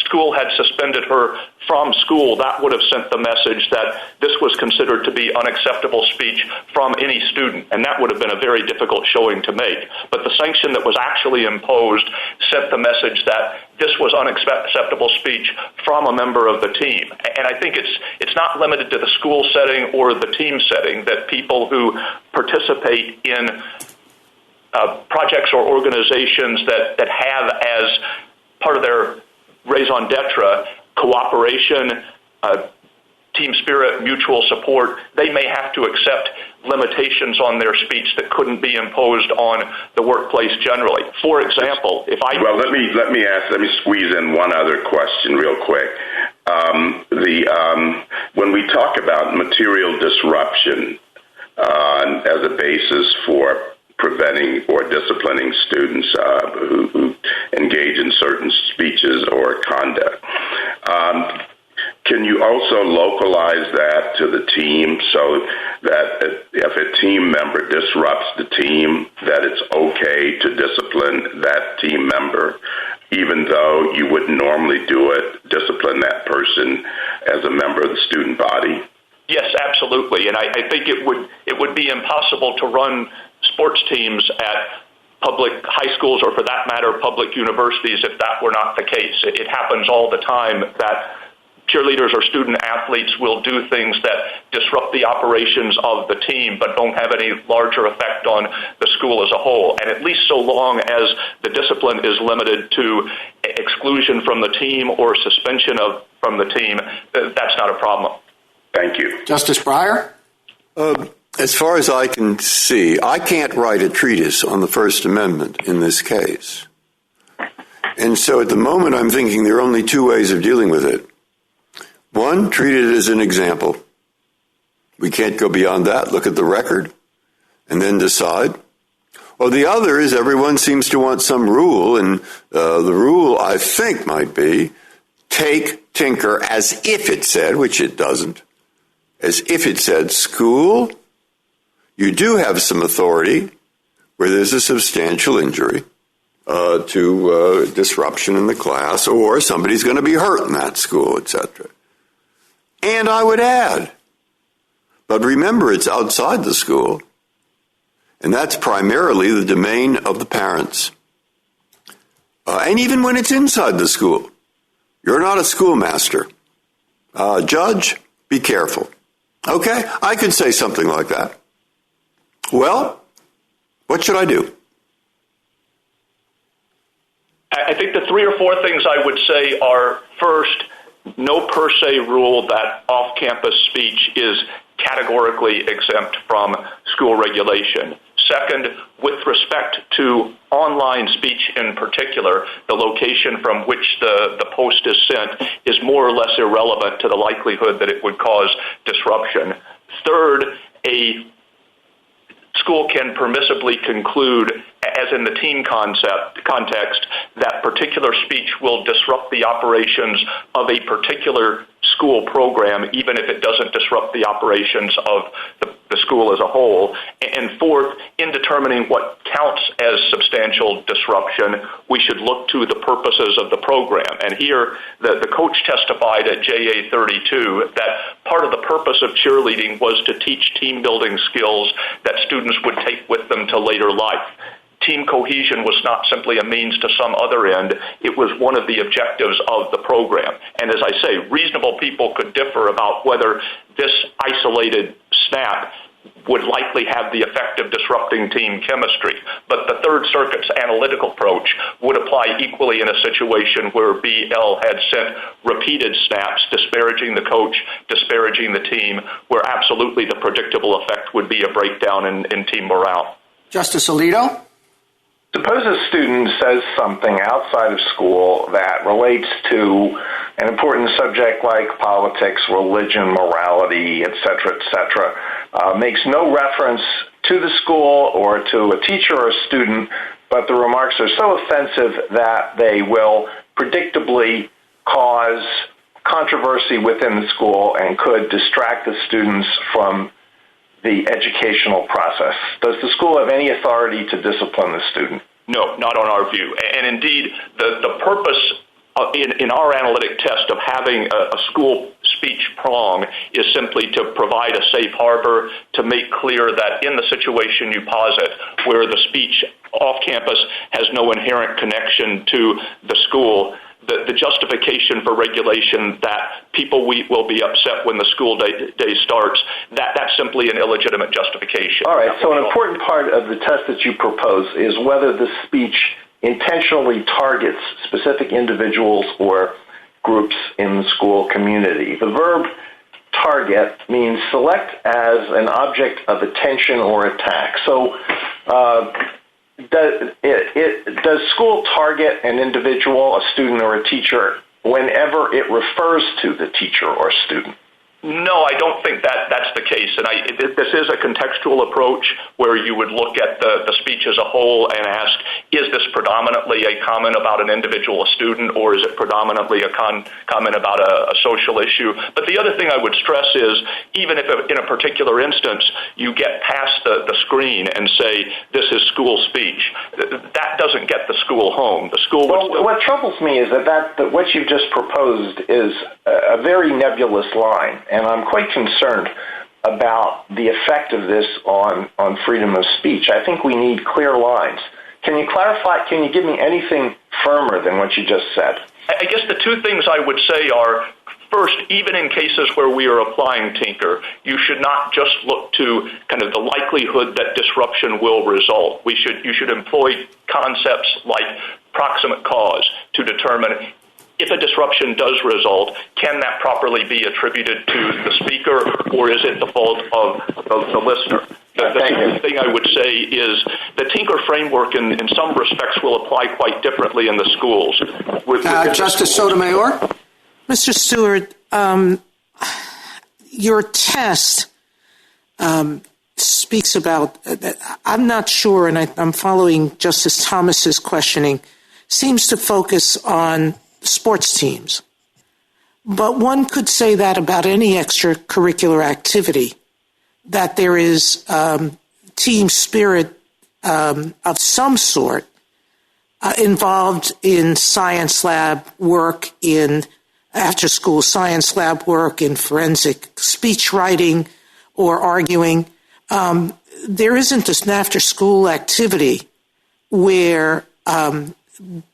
[SPEAKER 11] school had suspended her from school, that would have sent the message that this was considered to be unacceptable speech from any student, and that would have been a very difficult showing to make. But the sanction that was actually imposed sent the message that this was unacceptable speech from a member of the team. And I think it's not limited to the school setting or the team setting, that people who participate in projects or organizations that have as part of their raison d'etre cooperation, team spirit, mutual support, they may have to accept limitations on their speech that couldn't be imposed on the workplace generally. For example,
[SPEAKER 3] let me squeeze in one other question real quick. When we talk about material disruption as a basis for preventing or disciplining students who engage in certain speeches or conduct, can you also localize that to the team so that if a team member disrupts the team, that it's okay to discipline that team member, even though you wouldn't normally discipline that person as a member of the student body?
[SPEAKER 11] Yes, absolutely. And I think it would be impossible to run sports teams at public high schools, or for that matter, public universities, if that were not the case. It happens all the time that cheerleaders or student athletes will do things that disrupt the operations of the team but don't have any larger effect on the school as a whole. And at least so long as the discipline is limited to exclusion from the team or suspension from the team, that's not a problem.
[SPEAKER 3] Thank you.
[SPEAKER 1] Justice Breyer?
[SPEAKER 4] As far as I can see, I can't write a treatise on the First Amendment in this case. And so at the moment, I'm thinking there are only two ways of dealing with it. One, treat it as an example. We can't go beyond that. Look at the record and then decide. Or the other is everyone seems to want some rule, and the rule, I think, might be take Tinker as if it said, which it doesn't, as if it said, school, you do have some authority where there's a substantial injury to disruption in the class, or somebody's going to be hurt in that school, etc. And I would add, but remember, it's outside the school, and that's primarily the domain of the parents. And even when it's inside the school, you're not a schoolmaster. Judge, be careful. Okay, I could say something like that. Well, what should I do?
[SPEAKER 11] I think the three or four things I would say are, first, no per se rule that off-campus speech is categorically exempt from school regulation. Second, with respect to online speech in particular, the location from which the post is sent is more or less irrelevant to the likelihood that it would cause disruption. Third, a school can permissibly conclude, as in the teen context, that particular speech will disrupt the operations of a particular school program, even if it doesn't disrupt the operations of the school as a whole. And fourth, in determining what counts as substantial disruption, we should look to the purposes of the program. And here, the coach testified at JA 32 that part of the purpose of cheerleading was to teach team building skills that students would take with them to later life. Team cohesion was not simply a means to some other end. It was one of the objectives of the program. And as I say, reasonable people could differ about whether this isolated snap would likely have the effect of disrupting team chemistry. But the Third Circuit's analytical approach would apply equally in a situation where BL had sent repeated snaps disparaging the coach, disparaging the team, where absolutely the predictable effect would be a breakdown in team morale.
[SPEAKER 1] Justice Alito?
[SPEAKER 5] Suppose a student says something outside of school that relates to an important subject like politics, religion, morality, etc., makes no reference to the school or to a teacher or a student, but the remarks are so offensive that they will predictably cause controversy within the school and could distract the students from the educational process. Does the school have any authority to discipline the student?
[SPEAKER 11] No, not on our view. And indeed, the purpose in our analytic test of having a school speech prong is simply to provide a safe harbor to make clear that in the situation you posit, where the speech off campus has no inherent connection to the school, the justification for regulation that people will be upset when the school day starts, that's simply an illegitimate justification.
[SPEAKER 5] All right, so an important part of the test that you propose is whether the speech intentionally targets specific individuals or groups in the school community. The verb target means select as an object of attention or attack. So does school target an individual, a student, or a teacher whenever it refers to the teacher or student?
[SPEAKER 11] No, I don't think that's the case. And this is a contextual approach where you would look at the speech as a whole and ask, is this predominantly a comment about an individual student, or is it predominantly a comment about a social issue? But the other thing I would stress is, even if in a particular instance you get past the screen and say, this is school speech, that doesn't get the school home. The school
[SPEAKER 5] what troubles me is that what you've just proposed is a very nebulous line. And I'm quite concerned about the effect of this on freedom of speech. I think we need clear lines. Can you clarify, can you give me anything firmer than what you just said?
[SPEAKER 11] I guess the two things I would say are, first, even in cases where we are applying Tinker, you should not just look to kind of the likelihood that disruption will result. You should employ concepts like proximate cause to determine, if a disruption does result, can that properly be attributed to the speaker, or is it the fault of the listener? The second thing I would say is the Tinker framework in some respects will apply quite differently in the schools.
[SPEAKER 1] Justice Sotomayor?
[SPEAKER 6] Mr. Stewart, your test speaks about, I'm not sure, and I'm following Justice Thomas's questioning, seems to focus on sports teams. But one could say that about any extracurricular activity, that there is team spirit of some sort involved in science lab work, in after-school science lab work, in forensic speech writing or arguing. There isn't an after-school activity where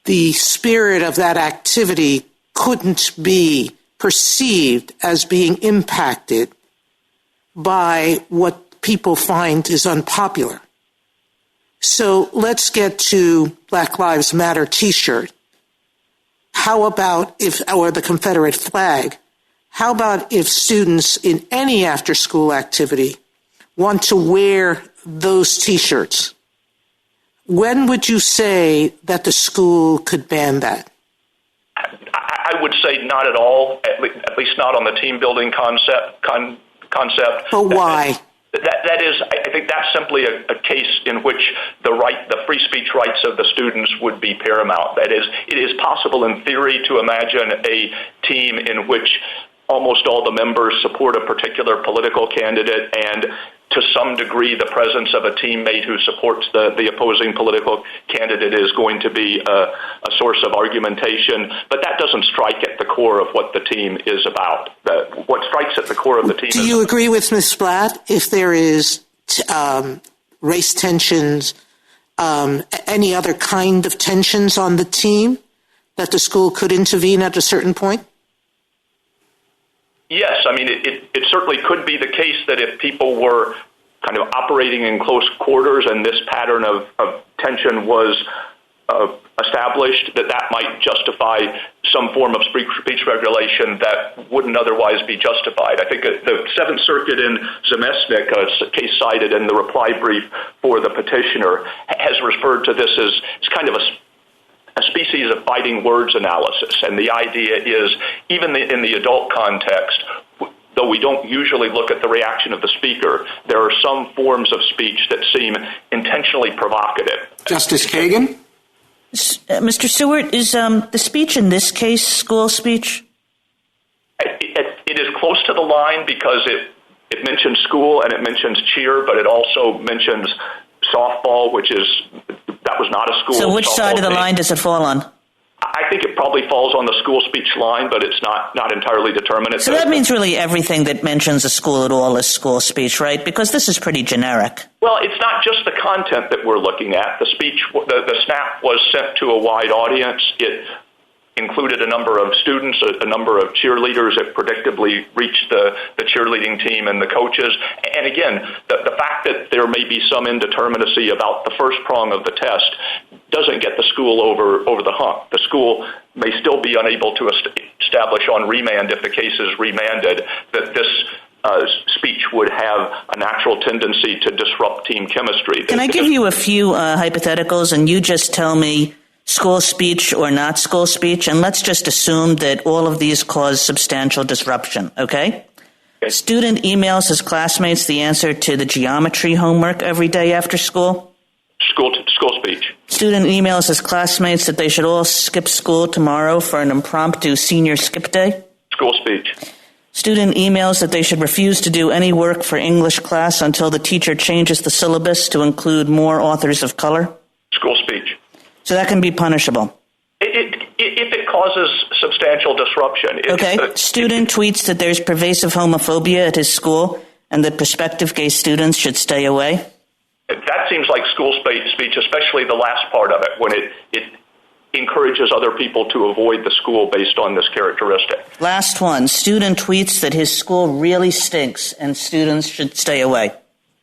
[SPEAKER 6] the spirit of that activity couldn't be perceived as being impacted by what people find is unpopular. So let's get to Black Lives Matter T-shirt. How about or the Confederate flag, how about if students in any after-school activity want to wear those T-shirts? When would you say that the school could ban that?
[SPEAKER 11] I would say not at all, at least not on the team building concept.
[SPEAKER 6] But why?
[SPEAKER 11] That is, I think that's simply a case in which the free speech rights of the students would be paramount. That is, it is possible in theory to imagine a team in which almost all the members support a particular political candidate, and to some degree the presence of a teammate who supports the opposing political candidate is going to be a source of argumentation, but that doesn't strike at the core of what the team is about. What strikes at the core of the team
[SPEAKER 6] Do you agree with Ms. Blatt, if there is race tensions, any other kind of tensions on the team, that the school could intervene at a certain point?
[SPEAKER 11] Yes, I mean, it certainly could be the case that if people were kind of operating in close quarters and this pattern of tension was established, that might justify some form of speech regulation that wouldn't otherwise be justified. I think the Seventh Circuit in Zemesnik, a case cited in the reply brief for the petitioner, has referred to this as kind of a species of fighting words analysis. And the idea is, even in the adult context, though we don't usually look at the reaction of the speaker, there are some forms of speech that seem intentionally provocative.
[SPEAKER 1] Justice Kagan?
[SPEAKER 7] Mr. Stewart, is the speech in this case school speech?
[SPEAKER 11] It is close to the line because it mentions school and it mentions cheer, but it also mentions softball, that was not a school.
[SPEAKER 7] So which side of the line does it fall on?
[SPEAKER 11] I think it probably falls on the school speech line, but it's not entirely determinate.
[SPEAKER 7] So that means really everything that mentions a school at all is school speech, right? Because this is pretty generic.
[SPEAKER 11] Well, it's not just the content that we're looking at. The speech, the snap was sent to a wide audience. It included a number of students, a number of cheerleaders. It predictably reached the cheerleading team and the coaches. And again, the fact that there may be some indeterminacy about the first prong of the test doesn't get the school over the hump. The school may still be unable to establish on remand, if the case is remanded, that this speech would have a natural tendency to disrupt team chemistry.
[SPEAKER 7] Can I give you a few hypotheticals, and you just tell me school speech or not school speech, and let's just assume that all of these cause substantial disruption, okay? Student emails his classmates the answer to the geometry homework every day after school.
[SPEAKER 11] School speech.
[SPEAKER 7] Student emails his classmates that they should all skip school tomorrow for an impromptu senior skip day.
[SPEAKER 11] School speech.
[SPEAKER 7] Student emails that they should refuse to do any work for English class until the teacher changes the syllabus to include more authors of color.
[SPEAKER 11] School speech.
[SPEAKER 7] So that can be punishable.
[SPEAKER 11] If it causes substantial disruption.
[SPEAKER 7] Okay. Student tweets that there's pervasive homophobia at his school and that prospective gay students should stay away.
[SPEAKER 11] That seems like school speech, especially the last part of it, when it encourages other people to avoid the school based on this characteristic.
[SPEAKER 7] Last one. Student tweets that his school really stinks and students should stay away.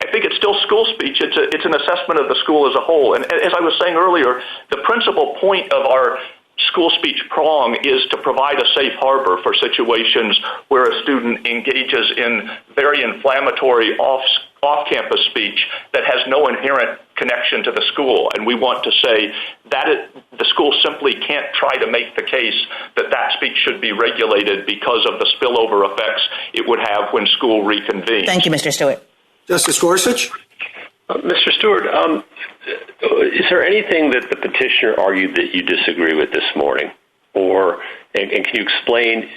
[SPEAKER 11] I think it's still school speech. It's an assessment of the school as a whole. And as I was saying earlier, the principal point of our school speech prong is to provide a safe harbor for situations where a student engages in very inflammatory off-campus speech that has no inherent connection to the school. And we want to say that the school simply can't try to make the case that that speech should be regulated because of the spillover effects it would have when school reconvenes.
[SPEAKER 7] Thank you, Mr. Stewart.
[SPEAKER 1] Justice Gorsuch?
[SPEAKER 8] Mr. Stewart, is there anything that the petitioner argued that you disagree with this morning? And can you explain,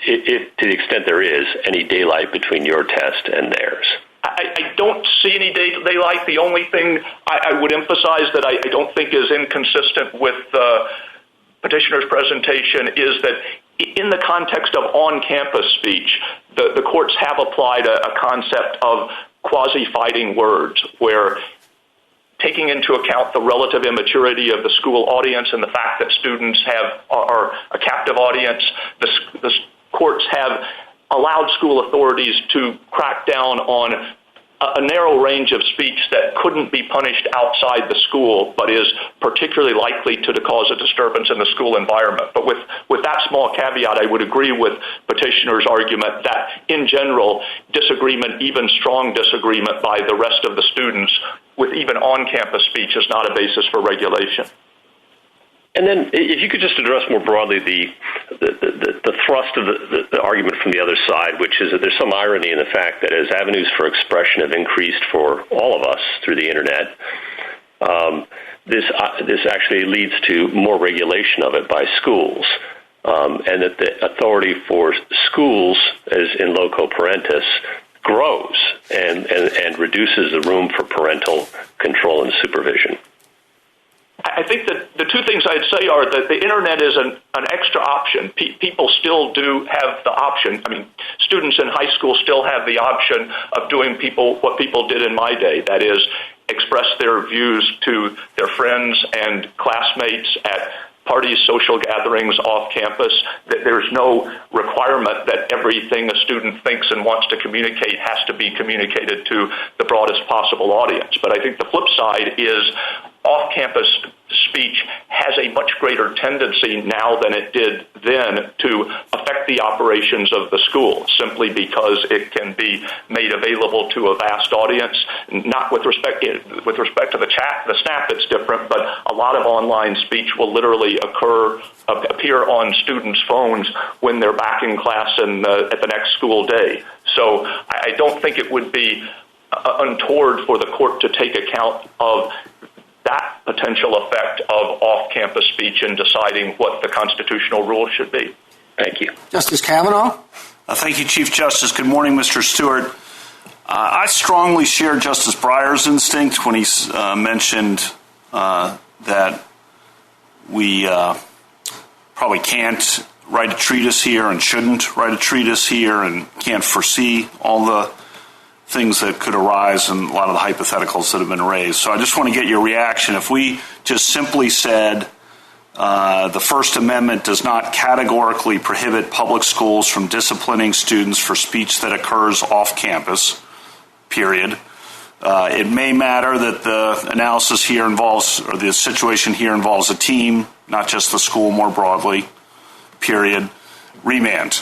[SPEAKER 8] if to the extent there is, any daylight between your test and theirs?
[SPEAKER 11] I don't see any daylight. The only thing I would emphasize that I don't think is inconsistent with the petitioner's presentation is that in the context of on-campus speech, the courts have applied a concept of quasi-fighting words, where taking into account the relative immaturity of the school audience and the fact that students are a captive audience, the courts have allowed school authorities to crack down on a narrow range of speech that couldn't be punished outside the school, but is particularly likely to cause a disturbance in the school environment. But with that small caveat, I would agree with petitioner's argument that, in general, disagreement, even strong disagreement by the rest of the students with even on-campus speech is not a basis for regulation.
[SPEAKER 8] And then if you could just address more broadly the thrust of the argument from the other side, which is that there's some irony in the fact that as avenues for expression have increased for all of us through the Internet, this actually leads to more regulation of it by schools, and that the authority for schools, as in loco parentis, grows and reduces the room for parental control and supervision.
[SPEAKER 11] I think that the two things I'd say are that the Internet is an extra option. People still do have the option. I mean, students in high school still have the option of doing what people did in my day, that is, express their views to their friends and classmates at parties, social gatherings off campus. There's no requirement that everything a student thinks and wants to communicate has to be communicated to the broadest possible audience. But I think the flip side is off-campus speech has a much greater tendency now than it did then to affect the operations of the school, simply because it can be made available to a vast audience. Not with respect to the snap, it's different, but a lot of online speech will literally appear on students' phones when they're back in class at the next school day. So I don't think it would be untoward for the court to take account of that potential effect of off-campus speech in deciding what the constitutional rule should be.
[SPEAKER 8] Thank you.
[SPEAKER 1] Justice Kavanaugh?
[SPEAKER 9] Thank you, Chief Justice. Good morning, Mr. Stewart. I strongly share Justice Breyer's instinct when he mentioned that we probably can't write a treatise here and shouldn't write a treatise here and can't foresee all the things that could arise and a lot of the hypotheticals that have been raised. So I just want to get your reaction. If we just simply said the First Amendment does not categorically prohibit public schools from disciplining students for speech that occurs off campus, period. It may matter that the analysis here involves, or the situation here involves a team, not just the school more broadly, period. Remand.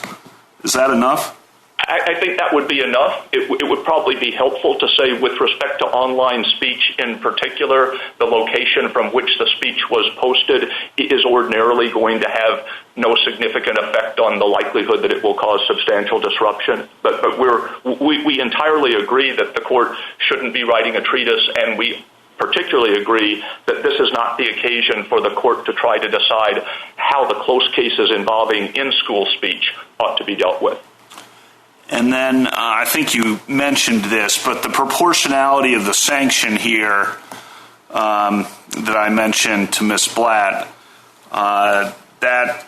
[SPEAKER 9] Is that enough?
[SPEAKER 11] I think that would be enough. It would probably be helpful to say, with respect to online speech in particular, the location from which the speech was posted is ordinarily going to have no significant effect on the likelihood that it will cause substantial disruption. But we entirely agree that the court shouldn't be writing a treatise, and we particularly agree that this is not the occasion for the court to try to decide how the close cases involving in-school speech ought to be dealt with.
[SPEAKER 9] And then I think you mentioned this, but the proportionality of the sanction here that I mentioned to Ms. Blatt, that,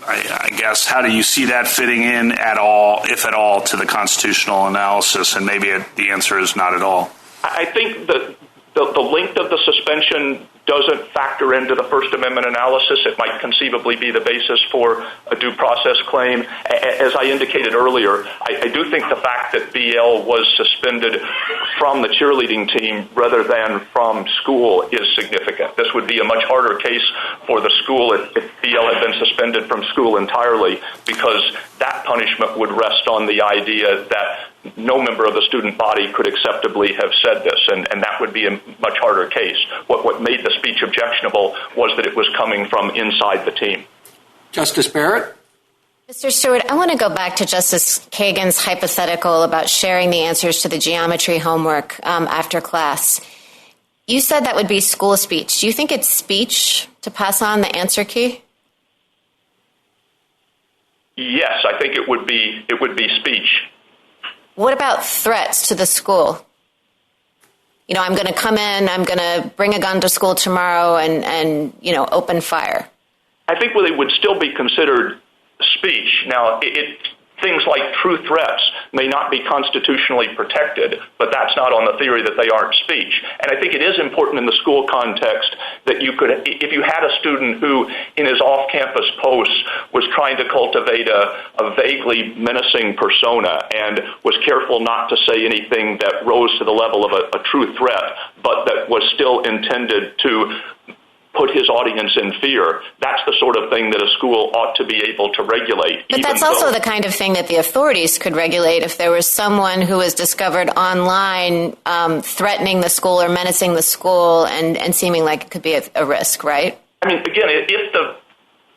[SPEAKER 9] I guess, how do you see that fitting in at all, if at all, to the constitutional analysis? And maybe the answer is not at all.
[SPEAKER 11] I think that the length of the suspension doesn't factor into the First Amendment analysis. It might conceivably be the basis for a due process claim. As I indicated earlier, I do think the fact that BL was suspended from the cheerleading team rather than from school is significant. This would be a much harder case for the school if BL had been suspended from school entirely, because that punishment would rest on the idea that no member of the student body could acceptably have said this, and that would be a much harder case. What made the speech objectionable was that it was coming from inside the team.
[SPEAKER 1] Justice Barrett?
[SPEAKER 10] Mr. Stewart, I want to go back to Justice Kagan's hypothetical about sharing the answers to the geometry homework after class. You said that would be school speech. Do you think it's speech to pass on the answer key?
[SPEAKER 11] Yes, I think it would be speech.
[SPEAKER 10] What about threats to the school? You know, I'm going to come in, I'm going to bring a gun to school tomorrow and open fire.
[SPEAKER 11] I think they would still be considered speech. Now, things like true threats may not be constitutionally protected, but that's not on the theory that they aren't speech. And I think it is important in the school context that you could, if you had a student who in his off-campus posts was trying to cultivate a vaguely menacing persona and was careful not to say anything that rose to the level of a true threat, but that was still intended to put his audience in fear, that's the sort of thing that a school ought to be able to regulate.
[SPEAKER 10] But that's also the kind of thing that the authorities could regulate if there was someone who was discovered online threatening the school or menacing the school and seeming like it could be a risk, right?
[SPEAKER 11] I mean, again,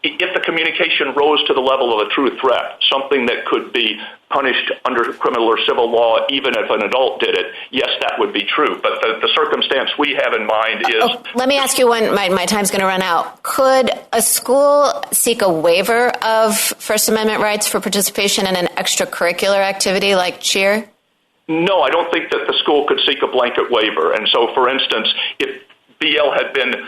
[SPEAKER 11] if the communication rose to the level of a true threat, something that could be punished under criminal or civil law, even if an adult did it, yes, that would be true. But the circumstance we have in mind is...
[SPEAKER 10] let me ask you one. My time's going to run out. Could a school seek a waiver of First Amendment rights for participation in an extracurricular activity like cheer?
[SPEAKER 11] No, I don't think that the school could seek a blanket waiver. And so, for instance, if BL had been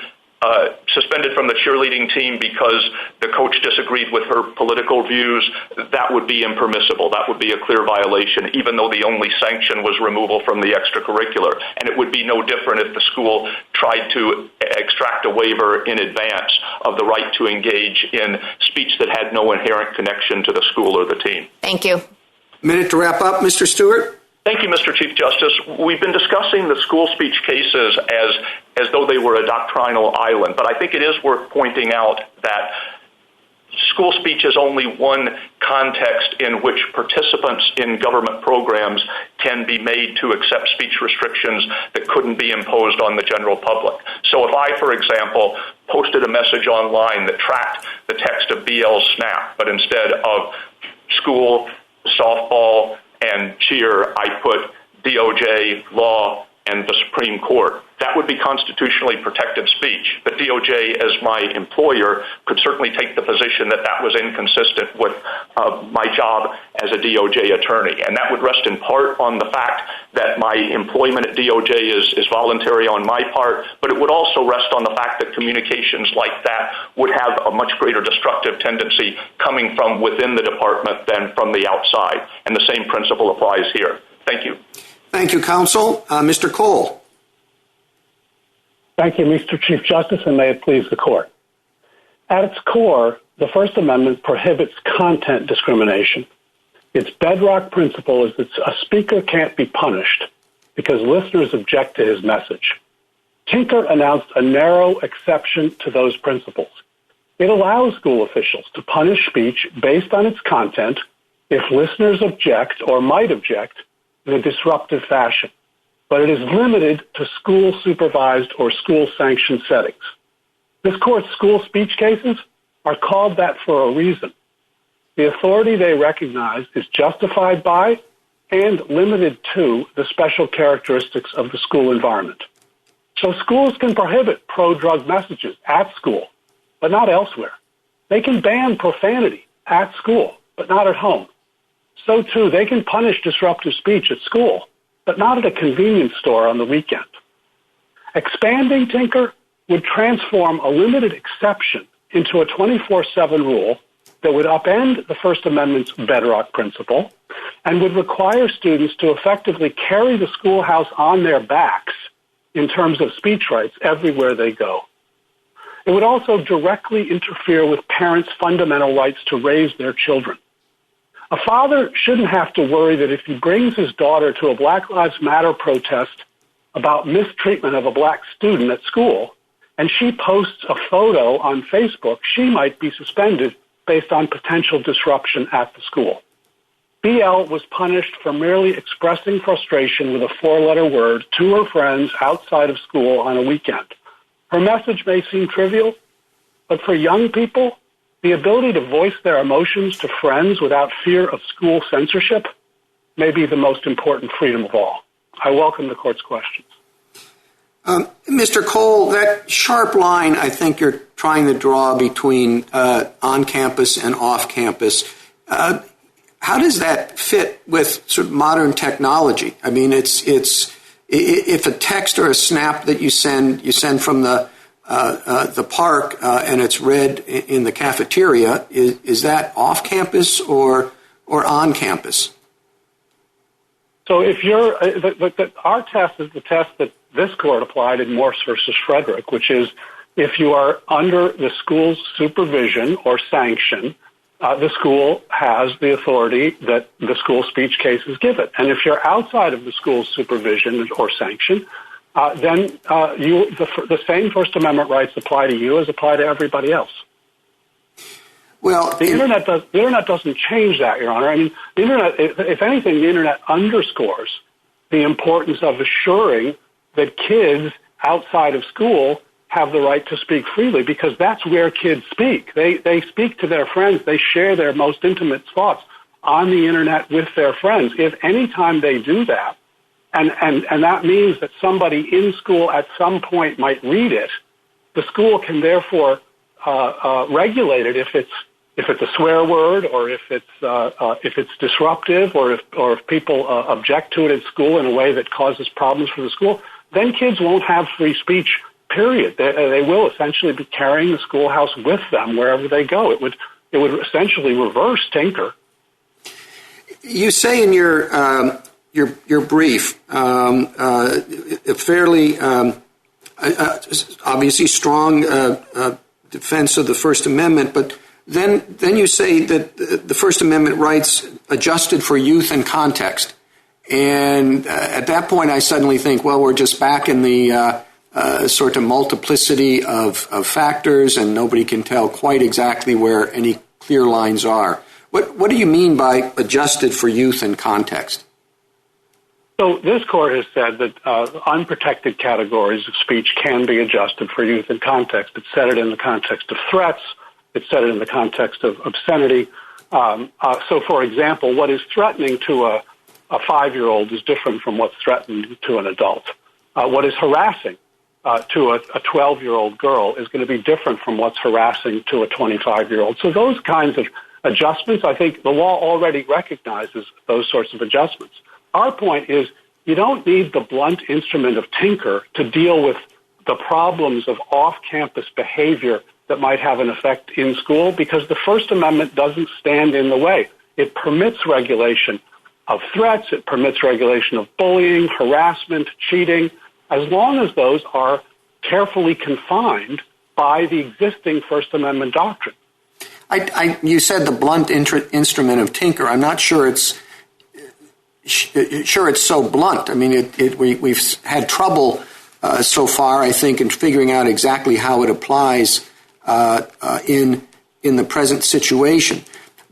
[SPEAKER 11] suspended from the cheerleading team because the coach disagreed with her political views, that would be impermissible. That would be a clear violation, even though the only sanction was removal from the extracurricular. And it would be no different if the school tried to extract a waiver in advance of the right to engage in speech that had no inherent connection to the school or the team.
[SPEAKER 10] Thank you.
[SPEAKER 1] Minute to wrap up, Mr. Stewart.
[SPEAKER 11] Thank you, Mr. Chief Justice. We've been discussing the school speech cases as though they were a doctrinal island, but I think it is worth pointing out that school speech is only one context in which participants in government programs can be made to accept speech restrictions that couldn't be imposed on the general public. So if I, for example, posted a message online that tracked the text of BL's SNAP, but instead of school, softball, and cheer, I put DOJ, law, and the Supreme Court, that would be constitutionally protected speech. But DOJ, as my employer, could certainly take the position that that was inconsistent with my job as a DOJ attorney. And that would rest in part on the fact that my employment at DOJ is voluntary on my part, but it would also rest on the fact that communications like that would have a much greater destructive tendency coming from within the department than from the outside. And the same principle applies here. Thank you.
[SPEAKER 1] Thank you, counsel. Mr. Cole.
[SPEAKER 12] Thank you, Mr. Chief Justice, and may it please the court. At its core, the First Amendment prohibits content discrimination. Its bedrock principle is that a speaker can't be punished because listeners object to his message. Tinker announced a narrow exception to those principles. It allows school officials to punish speech based on its content if listeners object or might object in a disruptive fashion, but it is limited to school-supervised or school-sanctioned settings. This court's school speech cases are called that for a reason. The authority they recognize is justified by and limited to the special characteristics of the school environment. So schools can prohibit pro-drug messages at school, but not elsewhere. They can ban profanity at school, but not at home. So, too, they can punish disruptive speech at school, but not at a convenience store on the weekend. Expanding Tinker would transform a limited exception into a 24/7 rule that would upend the First Amendment's bedrock principle and would require students to effectively carry the schoolhouse on their backs in terms of speech rights everywhere they go. It would also directly interfere with parents' fundamental rights to raise their children. A father shouldn't have to worry that if he brings his daughter to a Black Lives Matter protest about mistreatment of a black student at school, and she posts a photo on Facebook, she might be suspended based on potential disruption at the school. BL was punished for merely expressing frustration with a 4-letter word to her friends outside of school on a weekend. Her message may seem trivial, but for young people, the ability to voice their emotions to friends without fear of school censorship may be the most important freedom of all. I welcome the court's questions.
[SPEAKER 1] Mr. Cole, that sharp line I think you're trying to draw between on-campus and off-campus, how does that fit with sort of modern technology? I mean, it's if a text or a snap that you send from the park and it's read in the cafeteria, is that off-campus or on-campus?
[SPEAKER 12] So if you're our test is the test that this court applied in Morse versus Frederick, which is if you are under the school's supervision or sanction, the school has the authority that the school speech cases give it. And if you're outside of the school's supervision or sanction, then the same First Amendment rights apply to you as apply to everybody else.
[SPEAKER 1] Well,
[SPEAKER 12] the internet doesn't change that, Your Honor. I mean, the internet, if anything, the internet underscores the importance of assuring that kids outside of school have the right to speak freely, because that's where kids speak. They speak to their friends. They share their most intimate thoughts on the internet with their friends. If any time they do that, and that means that somebody in school at some point might read it, the school can therefore regulate it if it's a swear word, or if it's disruptive, or if people object to it at school in a way that causes problems for the school. Then kids won't have free speech. Period. They will essentially be carrying the schoolhouse with them wherever they go. It would essentially reverse Tinker.
[SPEAKER 1] You say in your brief a fairly obviously strong defense of the First Amendment, but then you say that the First Amendment rights adjusted for youth and context. And at that point, I suddenly think, well, we're just back in the sort of multiplicity of factors, and nobody can tell quite exactly where any clear lines are. What do you mean by adjusted for youth and context?
[SPEAKER 12] So this court has said that unprotected categories of speech can be adjusted for youth and context. It said it in the context of threats. It said it in the context of obscenity. So, for example, what is threatening to a 5-year-old is different from what's threatening to an adult. What is harassing to a 12-year-old girl is going to be different from what's harassing to a 25-year-old. So those kinds of adjustments, I think the law already recognizes those sorts of adjustments. Our point is you don't need the blunt instrument of Tinker to deal with the problems of off-campus behavior that might have an effect in school, because the First Amendment doesn't stand in the way. It permits regulation of threats. It permits regulation of bullying, harassment, cheating, as long as those are carefully confined by the existing First Amendment doctrine.
[SPEAKER 1] You said the blunt instrument of Tinker. I'm not sure it's so blunt. I mean, we've had trouble so far, I think, in figuring out exactly how it applies in the present situation.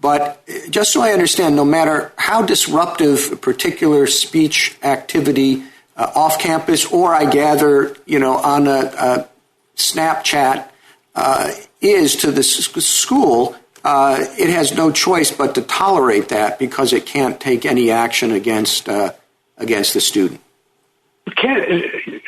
[SPEAKER 1] But just so I understand, no matter how disruptive a particular speech activity off campus, or I gather, on a Snapchat is to the school, it has no choice but to tolerate that because it can't take any action against the student.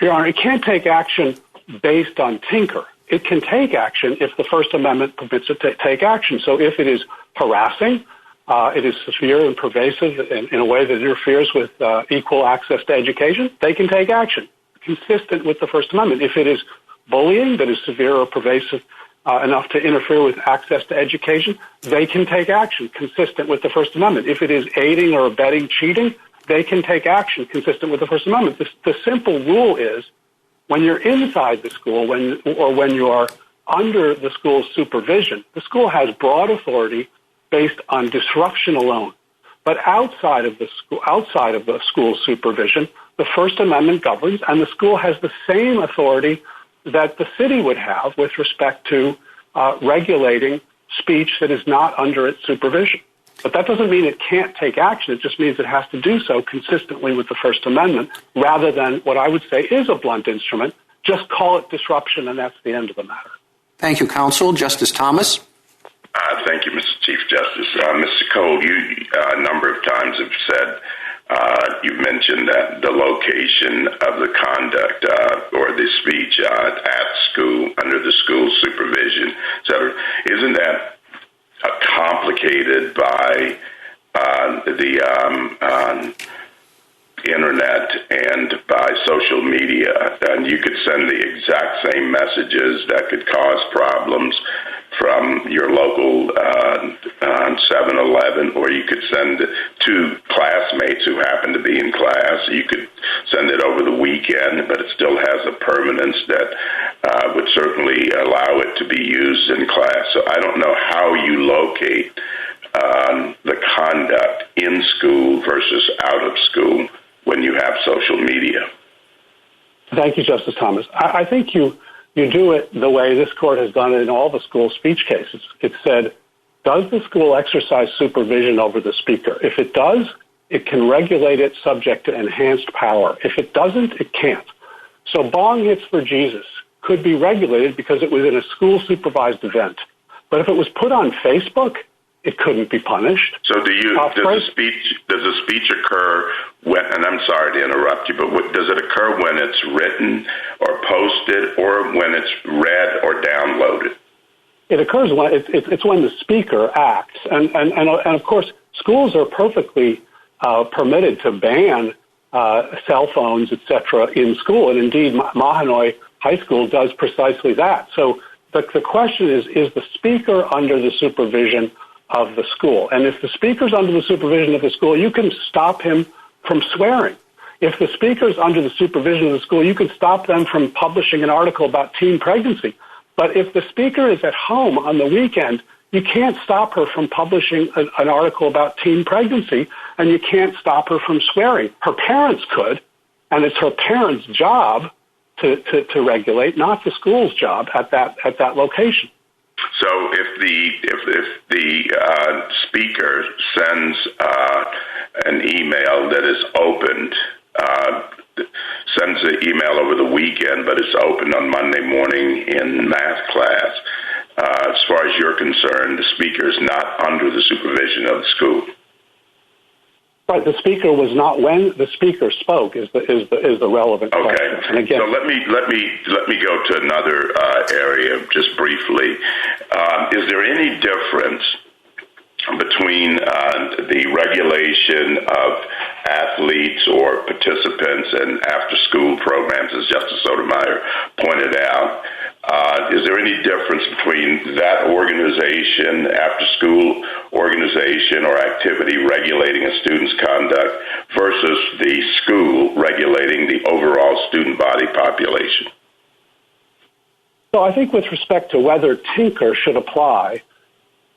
[SPEAKER 12] Your Honor, it can't take action based on Tinker. It can take action if the First Amendment permits it to take action. So if it is harassing, it is severe and pervasive in a way that interferes with equal access to education, they can take action consistent with the First Amendment. If it is bullying that is severe or pervasive enough to interfere with access to education, they can take action consistent with the First Amendment. If it is aiding or abetting cheating, they can take action consistent with the First Amendment. The simple rule is when you're inside the school, when you are under the school's supervision, the school has broad authority based on disruption alone. But outside of the school's supervision, the First Amendment governs, and the school has the same authority that the city would have with respect to regulating speech that is not under its supervision. But that doesn't mean it can't take action. It just means it has to do so consistently with the First Amendment rather than what I would say is a blunt instrument. Just call it disruption, and that's the end of the matter.
[SPEAKER 1] Thank you, counsel. Justice Thomas?
[SPEAKER 3] Thank you, Mr. Chief Justice. Mr. Cole, you a number of times have said, you've mentioned that the location of the conduct or the speech at school, under the school supervision, etc. Isn't that complicated by the internet and by social media? And you could send the exact same messages that could cause problems from your local 7-Eleven, or you could send to classmates who happen to be in class. You could send it over the weekend, but it still has a permanence that would certainly allow it to be used in class. So I don't know how you locate the conduct in school versus out of school when you have social media.
[SPEAKER 12] Thank you, Justice Thomas. I think you do it the way this court has done it in all the school speech cases. It said, does the school exercise supervision over the speaker? If it does, it can regulate it subject to enhanced power. If it doesn't, it can't. So Bong Hits for Jesus could be regulated because it was in a school-supervised event. But if it was put on Facebook, it couldn't be punished.
[SPEAKER 3] So does the speech occur when, and I'm sorry to interrupt you, but does it occur when it's written or posted or when it's read or downloaded?
[SPEAKER 12] It occurs when it's when the speaker acts. And of course, schools are perfectly permitted to ban cell phones, etc., in school. And indeed, Mahanoy High School does precisely that. So the question is the speaker under the supervision of the school? And if the speaker's under the supervision of the school, you can stop him from swearing. If the speaker's under the supervision of the school, you can stop them from publishing an article about teen pregnancy. But if the speaker is at home on the weekend, you can't stop her from publishing an article about teen pregnancy, and you can't stop her from swearing. Her parents could, and it's her parents' job to regulate, not the school's job at that location.
[SPEAKER 3] So if the speaker sends an email that is opened, sends the email over the weekend, but it's opened on Monday morning in math class, as far as you're concerned, the speaker is not under the supervision of the school.
[SPEAKER 12] Right, the speaker was not when the speaker spoke is the relevant question.
[SPEAKER 3] Okay,
[SPEAKER 12] and again,
[SPEAKER 3] so let me go to another area just briefly. Is there any difference between the regulation of athletes or participants in after-school programs, as Justice Sotomayor pointed out? Is there any difference between that organization, after-school organization or activity regulating a student's conduct versus the school regulating the overall student body population?
[SPEAKER 12] So I think with respect to whether Tinker should apply,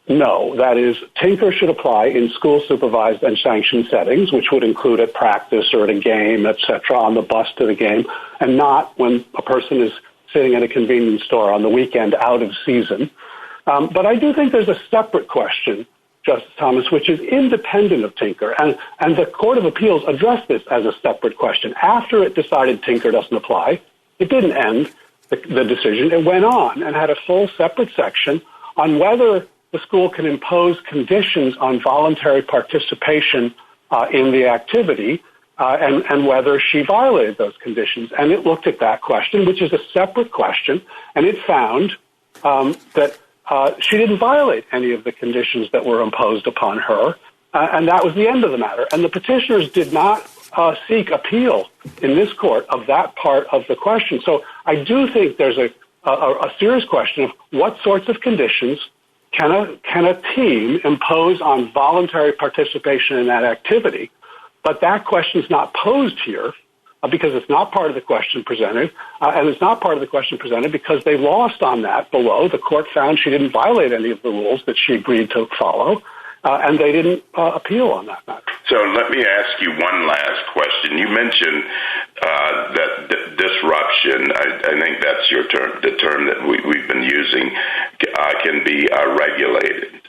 [SPEAKER 12] no. That is, Tinker should apply in school-supervised and sanctioned settings, which would include at practice or at a game, et cetera, on the bus to the game, and not when a person is sitting at a convenience store on the weekend out of season. But I do think there's a separate question, Justice Thomas, which is independent of Tinker. And the Court of Appeals addressed this as a separate question. After it decided Tinker doesn't apply, it didn't end the decision. It went on and had a full separate section on whether the school can impose conditions on voluntary participation in the activity, and whether she violated those conditions. And it looked at that question, which is a separate question, and it found that she didn't violate any of the conditions that were imposed upon her, and that was the end of the matter. And the petitioners did not seek appeal in this court of that part of the question. So I do think there's a serious question of what sorts of conditions can a team impose on voluntary participation in that activity. But that question is not posed here because it's not part of the question presented, and it's not part of the question presented because they lost on that below. The court found she didn't violate any of the rules that she agreed to follow, and they didn't appeal on that matter.
[SPEAKER 3] So let me ask you one last question. You mentioned that disruption, I think that's your term, the term that we've been using, can be regulated.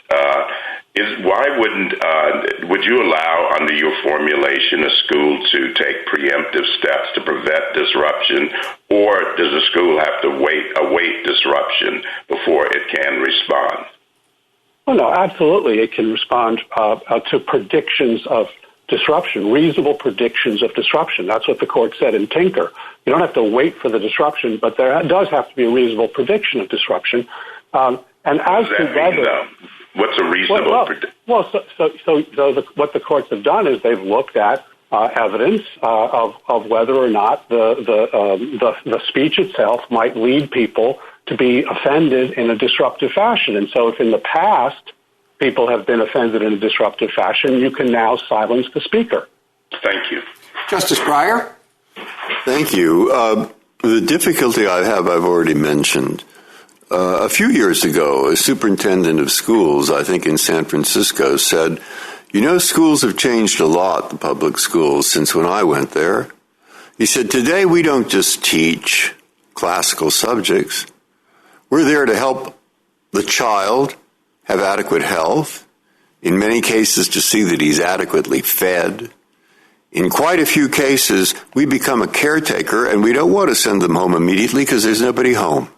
[SPEAKER 3] Would you allow, under your formulation, a school to take preemptive steps to prevent disruption, or does a school have to await disruption before it can respond?
[SPEAKER 12] Oh, no, absolutely. It can respond to predictions of disruption, reasonable predictions of disruption. That's what the court said in Tinker. You don't have to wait for the disruption, but there does have to be a reasonable prediction of disruption. And as to whether...
[SPEAKER 3] What's a reasonable prediction?
[SPEAKER 12] Well, what the courts have done is they've looked at evidence of whether or not the speech itself might lead people to be offended in a disruptive fashion. And so if in the past people have been offended in a disruptive fashion, you can now silence the speaker.
[SPEAKER 3] Thank you.
[SPEAKER 1] Justice Breyer?
[SPEAKER 4] Thank you. The difficulty I have, I've already mentioned. A few years ago, a superintendent of schools, I think in San Francisco, said, schools have changed a lot, the public schools, since when I went there. He said, today we don't just teach classical subjects. We're there to help the child have adequate health, in many cases to see that he's adequately fed. In quite a few cases, we become a caretaker, and we don't want to send them home immediately because there's nobody home.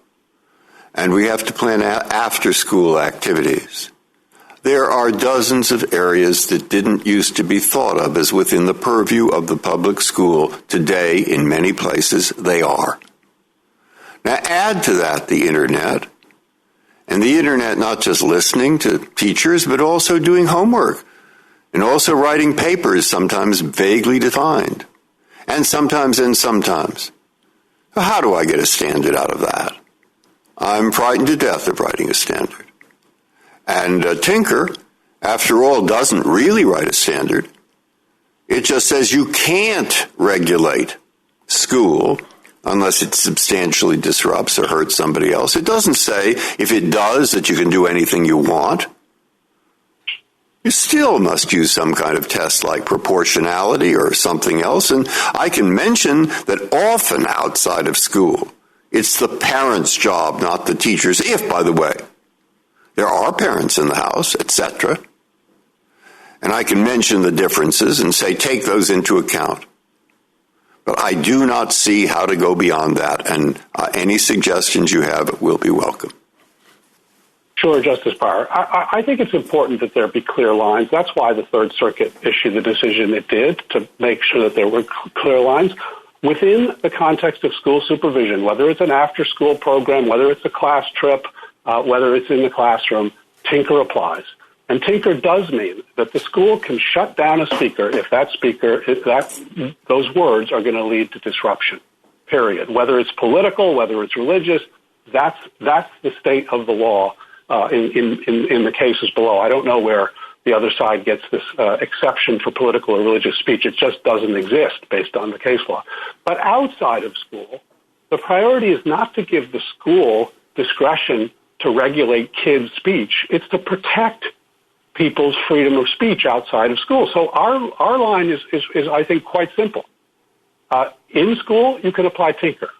[SPEAKER 4] And we have to plan after-school activities. There are dozens of areas that didn't used to be thought of as within the purview of the public school. Today, in many places, they are. Now, add to that the Internet, and the Internet not just listening to teachers, but also doing homework, and also writing papers, sometimes vaguely defined, and sometimes. How do I get a standard out of that? I'm frightened to death of writing a standard. And Tinker, after all, doesn't really write a standard. It just says you can't regulate school unless it substantially disrupts or hurts somebody else. It doesn't say, if it does, that you can do anything you want. You still must use some kind of test like proportionality or something else. And I can mention that often outside of school, it's the parents' job, not the teachers', if, by the way, there are parents in the house, etc. And I can mention the differences and say, take those into account. But I do not see how to go beyond that, and any suggestions you have will be welcome.
[SPEAKER 12] Sure, Justice Breyer. I think it's important that there be clear lines. That's why the Third Circuit issued the decision it did, to make sure that there were clear lines. Within the context of school supervision, whether it's an after-school program, whether it's a class trip, whether it's in the classroom, Tinker applies. And Tinker does mean that the school can shut down a speaker if those words are going to lead to disruption, period. Whether it's political, whether it's religious, that's the state of the law in the cases below. I don't know where the other side gets this exception for political or religious speech. It just doesn't exist based on the case law. But outside of school, the priority is not to give the school discretion to regulate kids' speech. It's to protect people's freedom of speech outside of school. So our line is I think, quite simple. In school, you can apply Tinker.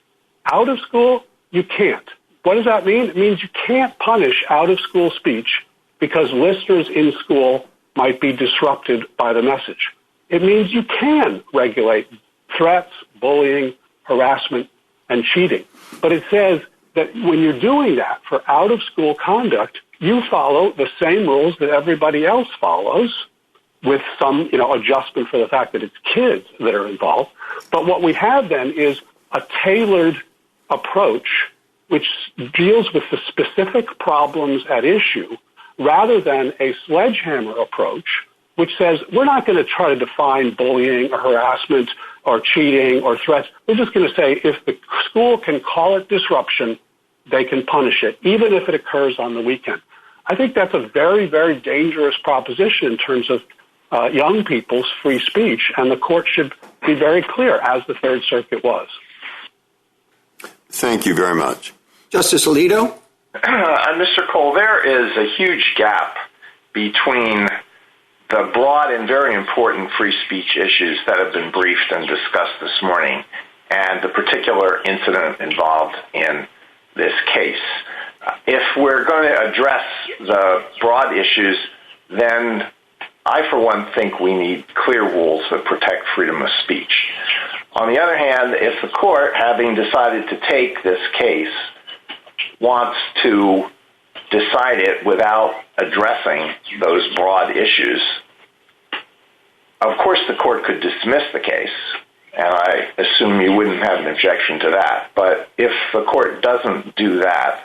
[SPEAKER 12] Out of school, you can't. What does that mean? It means you can't punish out-of-school speech because listeners in school might be disrupted by the message. It means you can regulate threats, bullying, harassment, and cheating. But it says that when you're doing that for out-of-school conduct, you follow the same rules that everybody else follows, with some, adjustment for the fact that it's kids that are involved. But what we have then is a tailored approach which deals with the specific problems at issue, rather than a sledgehammer approach, which says we're not going to try to define bullying or harassment or cheating or threats. We're just going to say if the school can call it disruption, they can punish it, even if it occurs on the weekend. I think that's a very, very dangerous proposition in terms of young people's free speech, and the court should be very clear, as the Third Circuit was.
[SPEAKER 4] Thank you very much.
[SPEAKER 1] Justice Alito?
[SPEAKER 5] Mr. Cole, there is a huge gap between the broad and very important free speech issues that have been briefed and discussed this morning and the particular incident involved in this case. If we're going to address the broad issues, then I, for one, think we need clear rules that protect freedom of speech. On the other hand, if the court, having decided to take this case, wants to decide it without addressing those broad issues, of course the court could dismiss the case, and I assume you wouldn't have an objection to that. But if the court doesn't do that,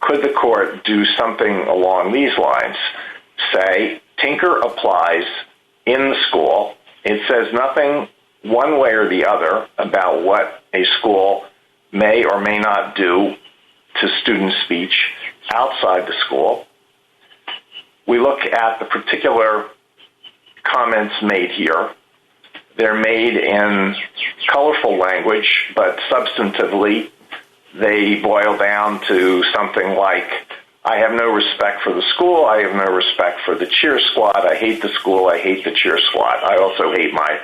[SPEAKER 5] could the court do something along these lines? Say, Tinker applies in the school. It says nothing one way or the other about what a school may or may not do to student speech outside the school. We look at the particular comments made here. They're made in colorful language, but substantively they boil down to something like, I have no respect for the school, I have no respect for the cheer squad, I hate the school, I hate the cheer squad, I also hate my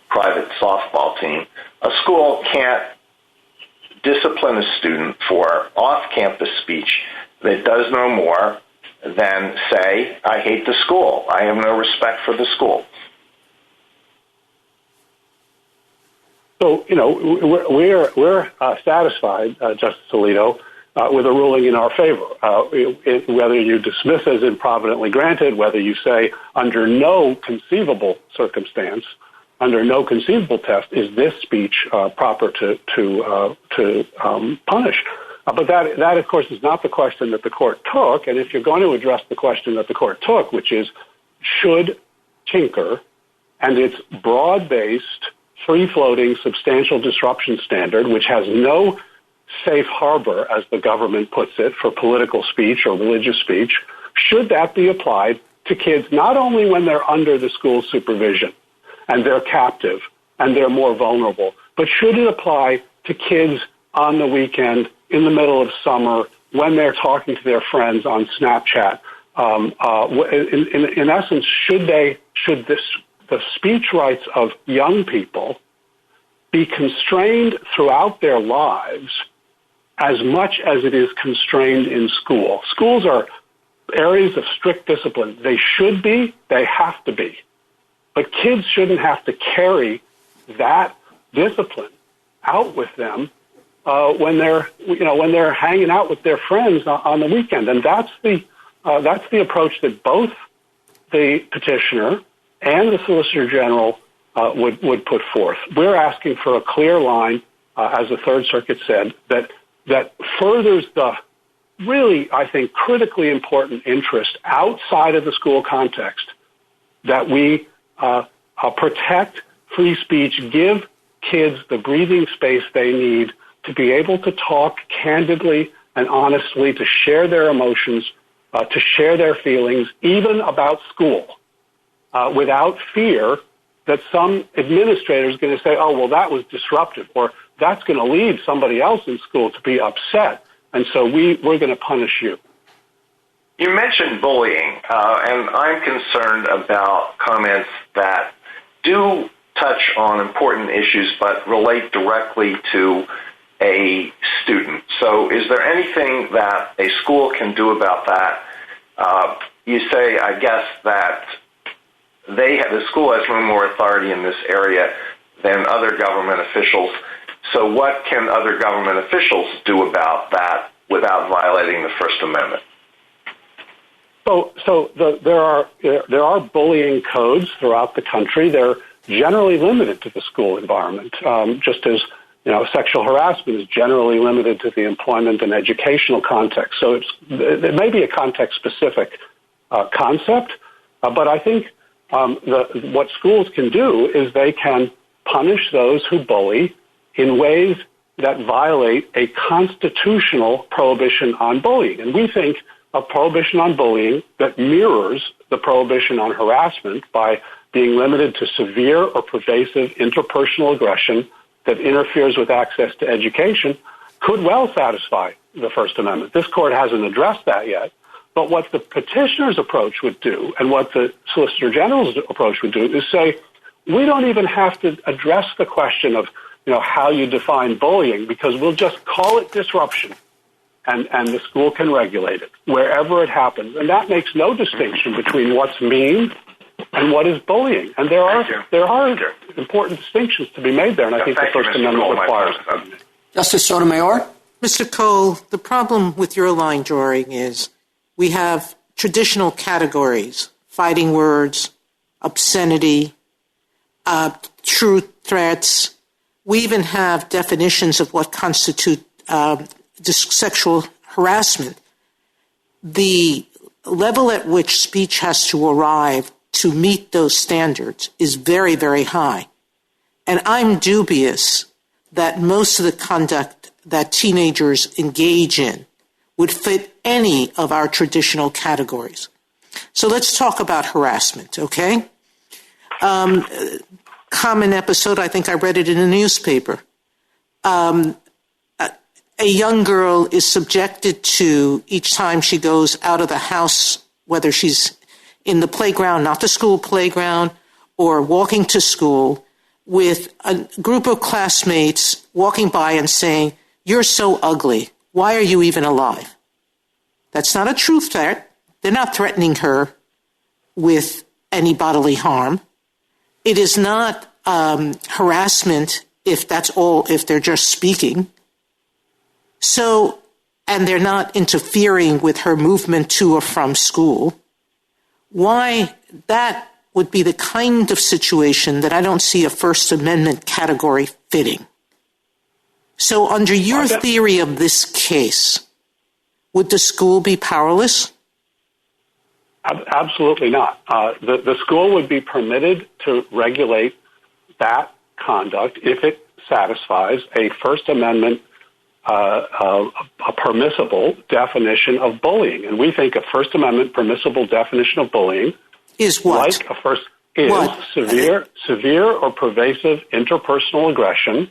[SPEAKER 5] private softball team. A school can't discipline a student for off-campus speech that does no more than say, I hate the school, I have no respect for the school.
[SPEAKER 12] So, we're satisfied, Justice Alito, with a ruling in our favor. Whether you dismiss as improvidently granted, whether you say under no conceivable circumstance, under no conceivable test, is this speech proper to punish. But that, of course, is not the question that the court took. And if you're going to address the question that the court took, which is, should Tinker and its broad-based, free-floating, substantial disruption standard, which has no safe harbor, as the government puts it, for political speech or religious speech, should that be applied to kids not only when they're under the school's supervision and they're captive and they're more vulnerable, but should it apply to kids on the weekend, in the middle of summer, when they're talking to their friends on Snapchat? In essence, should the speech rights of young people be constrained throughout their lives as much as it is constrained in school? Schools are areas of strict discipline. They should be, they have to be. But kids shouldn't have to carry that discipline out with them when they're hanging out with their friends on the weekend. And that's the approach that both the petitioner and the Solicitor General would put forth. We're asking for a clear line, as the Third Circuit said, that furthers the really, I think, critically important interest outside of the school context, that we protect free speech, give kids the breathing space they need to be able to talk candidly and honestly, to share their emotions, to share their feelings, even about school, without fear that some administrator is going to say, oh, well, that was disruptive, or that's going to lead somebody else in school to be upset, and so we're going to punish you.
[SPEAKER 5] You mentioned bullying, and I'm concerned about comments that do touch on important issues but relate directly to a student. So is there anything that a school can do about that? You say, I guess, that the school has no more authority in this area than other government officials. So what can other government officials do about that without violating the First Amendment?
[SPEAKER 12] There are bullying codes throughout the country. They're generally limited to the school environment, just as sexual harassment is generally limited to the employment and educational context. So it may be a context-specific concept, but I think what schools can do is they can punish those who bully in ways that violate a constitutional prohibition on bullying. And we think a prohibition on bullying that mirrors the prohibition on harassment by being limited to severe or pervasive interpersonal aggression that interferes with access to education could well satisfy the First Amendment. This court hasn't addressed that yet, but what the petitioner's approach would do and what the Solicitor General's approach would do is say, we don't even have to address the question of how you define bullying because we'll just call it disruption and the school can regulate it wherever it happens. And that makes no distinction between what's mean and what is bullying. And there are important distinctions to be made there, and I think the First Amendment requires that.
[SPEAKER 1] Justice Sotomayor?
[SPEAKER 6] Mr. Cole, the problem with your line drawing is we have traditional categories, fighting words, obscenity, true threats. We even have definitions of what constitute sexual harassment. The level at which speech has to arrive to meet those standards is very, very high. And I'm dubious that most of the conduct that teenagers engage in would fit any of our traditional categories. So let's talk about harassment, okay? Common episode, I think I read it in a newspaper. A young girl is subjected to, each time she goes out of the house, whether she's in the playground, not the school playground, or walking to school, with a group of classmates walking by and saying, "You're so ugly. Why are you even alive?" That's not a true threat. They're not threatening her with any bodily harm. It is not harassment if they're just speaking. So, and they're not interfering with her movement to or from school. Why that would be the kind of situation that I don't see a First Amendment category fitting. So under your theory of this case, would the school be powerless?
[SPEAKER 12] Absolutely not. The school would be permitted to regulate that conduct if it satisfies a First Amendment a permissible definition of bullying. And we think a First Amendment permissible definition of bullying
[SPEAKER 6] is what?
[SPEAKER 12] Severe or pervasive interpersonal aggression.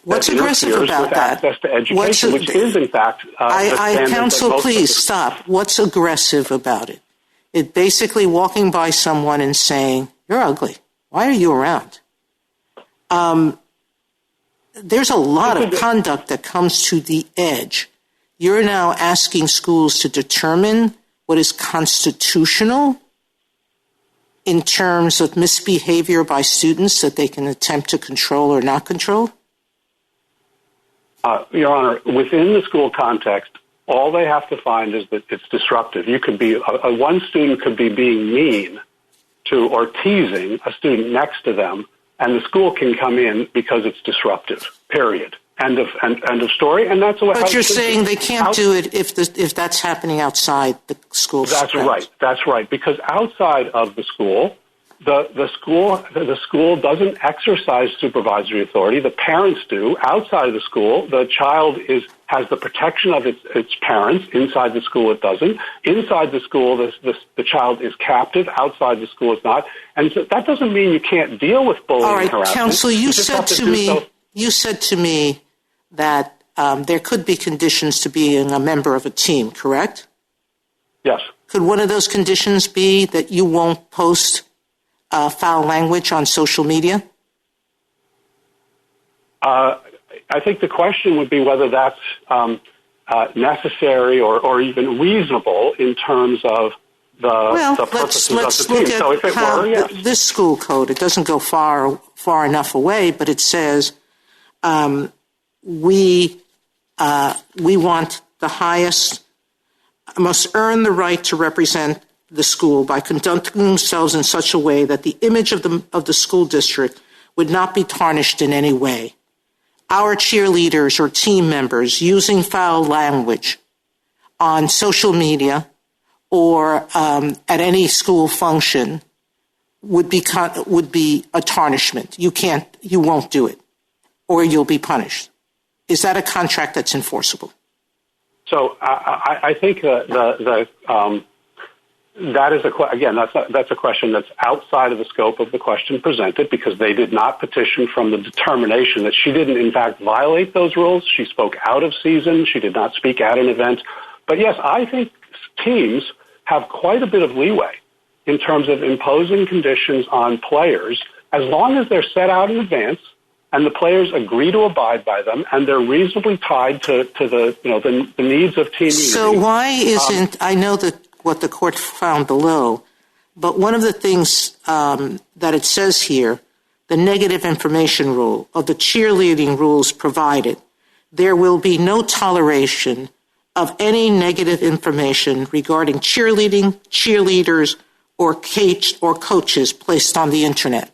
[SPEAKER 6] What's aggressive about that?
[SPEAKER 12] Access to education, which is in fact
[SPEAKER 6] counsel, please stop. What's aggressive about it? It basically walking by someone and saying, "You're ugly. Why are you around?" There's a lot of conduct that comes to the edge. You're now asking schools to determine what is constitutional in terms of misbehavior by students that they can attempt to control or not control?
[SPEAKER 12] Your Honor, within the school context, all they have to find is that it's disruptive. You could be one student could be being mean to or teasing a student next to them, and the school can come in because it's disruptive. Period. End of story. And that's what.
[SPEAKER 6] But you're saying they can't do it if that's happening outside the school.
[SPEAKER 12] That's right. That's right. Because outside of the school, the school doesn't exercise supervisory authority. The parents do. Outside of the school, the child has the protection of its parents. Inside the school, it doesn't. Inside the school, the child is captive. Outside the school, it's not. And so that doesn't mean you can't deal with bullying and harassment.
[SPEAKER 6] All right, counsel, you said to me that there could be conditions to being a member of a team, correct?
[SPEAKER 12] Yes.
[SPEAKER 6] Could one of those conditions be that you won't post foul language on social media?
[SPEAKER 12] I think the question would be whether that's necessary or even reasonable in terms of the purposes of the team. So if it were, yes.
[SPEAKER 6] This school code, it doesn't go far enough away, but it says we want the highest, must earn the right to represent the school by conducting themselves in such a way that the image of the school district would not be tarnished in any way. Our cheerleaders or team members using foul language on social media or at any school function would be a tarnishment. You won't do it, or you'll be punished. Is that a contract that's enforceable?
[SPEAKER 12] So I think that is that's a question that's outside of the scope of the question presented, because they did not petition from the determination that she didn't in fact violate those rules. She spoke out of season. She did not speak at an event. But yes, I think teams have quite a bit of leeway in terms of imposing conditions on players, as long as they're set out in advance and the players agree to abide by them, and they're reasonably tied to the needs of team unity.
[SPEAKER 6] So why isn't, I know that what the court found below, but one of the things that it says here, the negative information rule of the cheerleading rules provided, there will be no toleration of any negative information regarding cheerleading, cheerleaders, or coaches placed on the internet.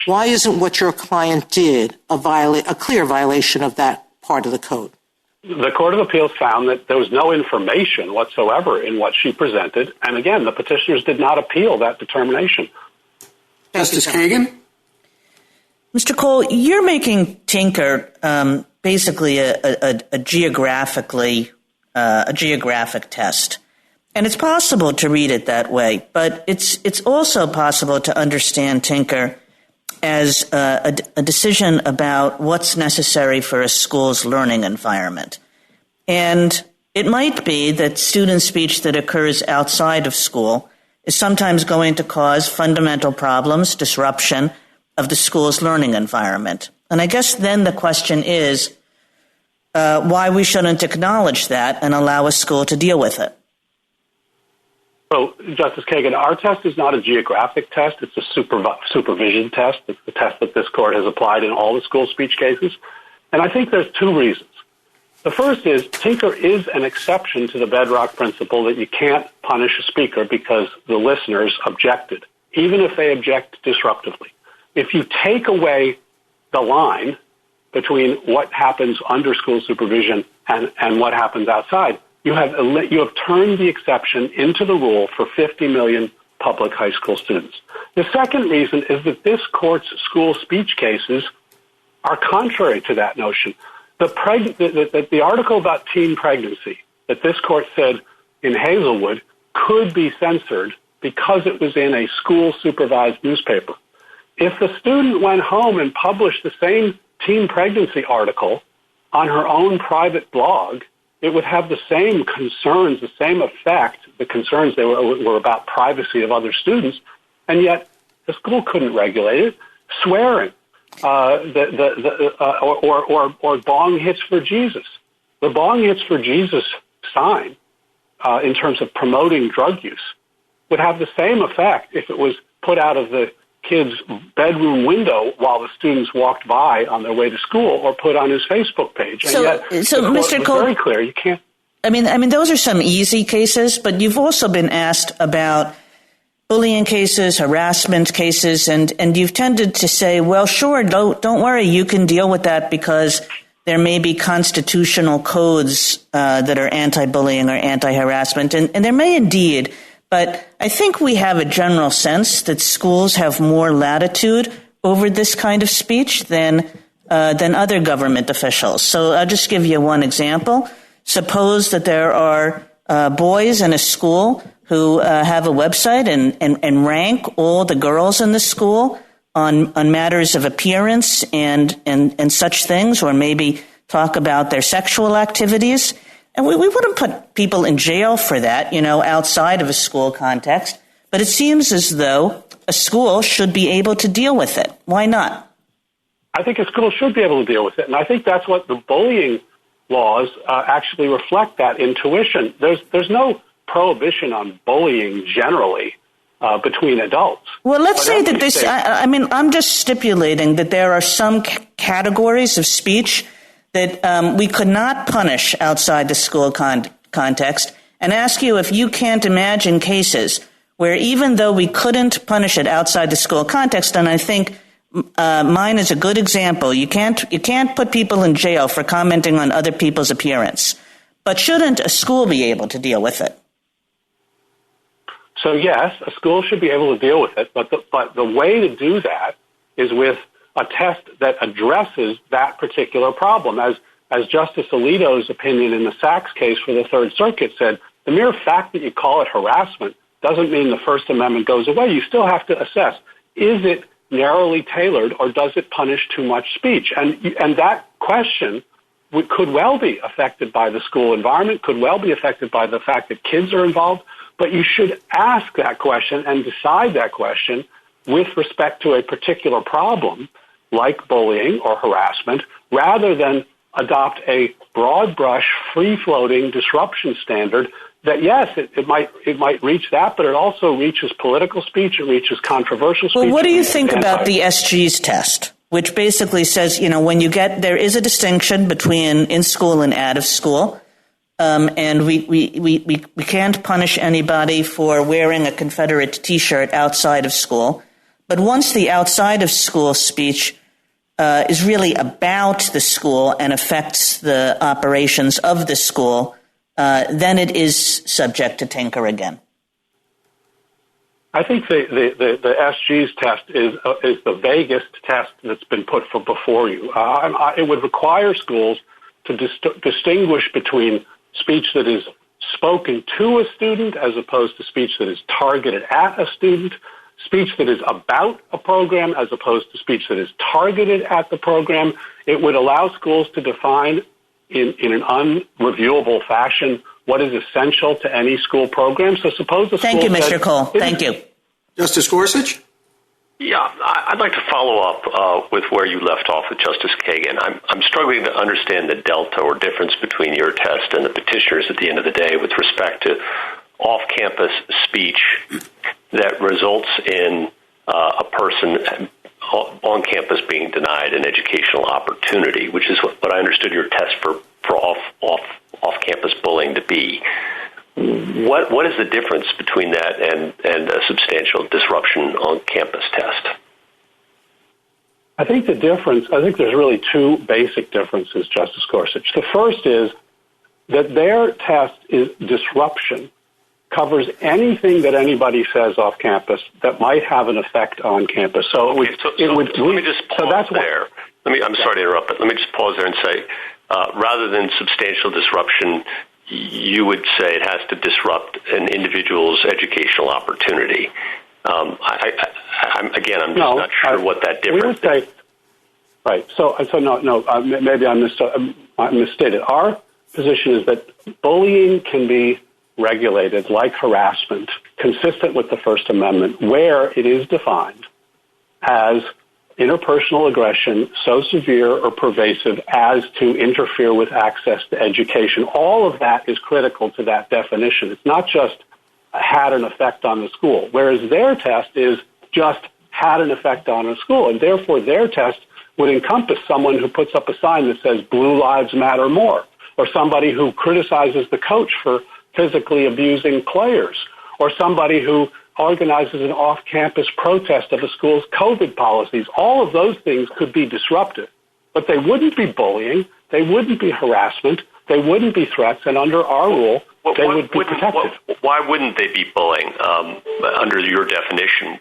[SPEAKER 6] Why isn't what your client did a clear violation of that part of the code?
[SPEAKER 12] The Court of Appeals found that there was no information whatsoever in what she presented. And again, the petitioners did not appeal that determination.
[SPEAKER 1] Justice Kagan?
[SPEAKER 7] Mr. Cole, you're making Tinker basically a geographic test. And it's possible to read it that way, but it's also possible to understand Tinker as a decision about what's necessary for a school's learning environment. And it might be that student speech that occurs outside of school is sometimes going to cause fundamental problems, disruption of the school's learning environment. And I guess then the question is why we shouldn't acknowledge that and allow a school to deal with it.
[SPEAKER 12] So, Justice Kagan, our test is not a geographic test. It's a supervision test. It's the test that this court has applied in all the school speech cases. And I think there's two reasons. The first is Tinker is an exception to the bedrock principle that you can't punish a speaker because the listeners objected, even if they object disruptively. If you take away the line between what happens under school supervision and what happens outside, you have turned the exception into the rule for 50 million public high school students. The second reason is that this court's school speech cases are contrary to that notion. The article about teen pregnancy that this court said in Hazelwood could be censored because it was in a school-supervised newspaper. If the student went home and published the same teen pregnancy article on her own private blog, it would have the same concerns, the same effect. The concerns were about privacy of other students, and yet the school couldn't regulate it. Swearing, or bong hits for Jesus. The bong hits for Jesus sign, in terms of promoting drug use, would have the same effect if it was put out of the kid's bedroom window while the students walked by on their way to school, or put on his Facebook page.
[SPEAKER 7] So Mr. Cole,
[SPEAKER 12] very clear. You can't.
[SPEAKER 7] I mean, those are some easy cases, but you've also been asked about bullying cases, harassment cases, and you've tended to say, well, sure, don't worry, you can deal with that because there may be constitutional codes that are anti-bullying or anti-harassment, and there may indeed. But I think we have a general sense that schools have more latitude over this kind of speech than other government officials. So I'll just give you one example. Suppose that there are boys in a school who have a website and rank all the girls in the school on matters of appearance and such things, or maybe talk about their sexual activities. And we wouldn't put people in jail for that, outside of a school context. But it seems as though a school should be able to deal with it. Why not?
[SPEAKER 12] I think a school should be able to deal with it. And I think that's what the bullying laws actually reflect, that intuition. There's no prohibition on bullying generally between adults.
[SPEAKER 7] Well, let's say that this, I'm just stipulating that there are some categories of speech that we could not punish outside the school context, and ask you if you can't imagine cases where even though we couldn't punish it outside the school context, and I think mine is a good example, you can't put people in jail for commenting on other people's appearance, but shouldn't a school be able to deal with it?
[SPEAKER 12] So yes, a school should be able to deal with it, but the way to do that is with a test that addresses that particular problem. As as Justice Alito's opinion in the Sachs case for the Third Circuit said, the mere fact that you call it harassment doesn't mean the First Amendment goes away. You still have to assess, is it narrowly tailored or does it punish too much speech? And that question could well be affected by the school environment, could well be affected by the fact that kids are involved, but you should ask that question and decide that question with respect to a particular problem like bullying or harassment, rather than adopt a broad brush, free-floating disruption standard that, yes, it might reach that, but it also reaches political speech, it reaches controversial speech.
[SPEAKER 7] Well, what do you think about the SG's test, which basically says, when there is a distinction between in school and out of school, and we can't punish anybody for wearing a Confederate T-shirt outside of school, but once the outside of school speech is really about the school and affects the operations of the school, then it is subject to tinker again.
[SPEAKER 12] I think the SG's test is the vaguest test that's been put before you. It would require schools to distinguish between speech that is spoken to a student as opposed to speech that is targeted at a student, speech that is about a program as opposed to speech that is targeted at the program. It would allow schools to define in an unreviewable fashion what is essential to any school program. So suppose the
[SPEAKER 7] Thank
[SPEAKER 12] school
[SPEAKER 7] you, Mr.
[SPEAKER 12] says,
[SPEAKER 7] Cole. Thank you.
[SPEAKER 1] Justice Gorsuch?
[SPEAKER 8] Yeah, I'd like to follow up with where you left off with Justice Kagan. I'm struggling to understand the delta or difference between your test and the petitioners at the end of the day with respect to off-campus speech that results in a person on campus being denied an educational opportunity, which is what I understood your test for off-campus bullying to be. What is the difference between that and a substantial disruption on campus test?
[SPEAKER 12] I think there's really two basic differences, Justice Gorsuch. The first is that their test is disruption, covers anything that anybody says off campus that might have an effect on campus. So let me just pause there.
[SPEAKER 8] I'm sorry to interrupt, but let me just pause there and say, rather than substantial disruption, you would say it has to disrupt an individual's educational opportunity. I'm just not sure what that difference is.
[SPEAKER 12] Right. So no. Maybe I misstated. Our position is that bullying can be regulated like harassment, consistent with the First Amendment, where it is defined as interpersonal aggression so severe or pervasive as to interfere with access to education. All of that is critical to that definition. It's not just had an effect on the school, whereas their test is just had an effect on a school, and therefore their test would encompass someone who puts up a sign that says Blue Lives Matter More, or somebody who criticizes the coach for physically abusing players, or somebody who organizes an off-campus protest of a school's COVID policies. All of those things could be disruptive, but they wouldn't be bullying, they wouldn't be harassment, they wouldn't be threats, and under our rule, they would be protected.
[SPEAKER 8] Why wouldn't they be bullying? Under your definition,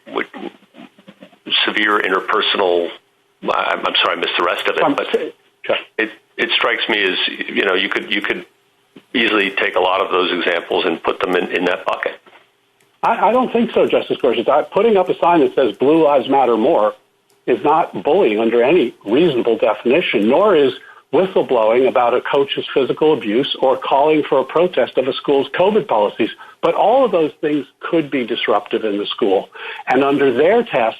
[SPEAKER 8] severe interpersonal, I'm sorry, I missed the rest of it, but it strikes me as, you could easily take a lot of those examples and put them in that bucket.
[SPEAKER 12] I don't think so, Justice Gorsuch. Putting up a sign that says Blue Lives Matter More is not bullying under any reasonable definition, nor is whistleblowing about a coach's physical abuse or calling for a protest of a school's COVID policies. But all of those things could be disruptive in the school. And under their test,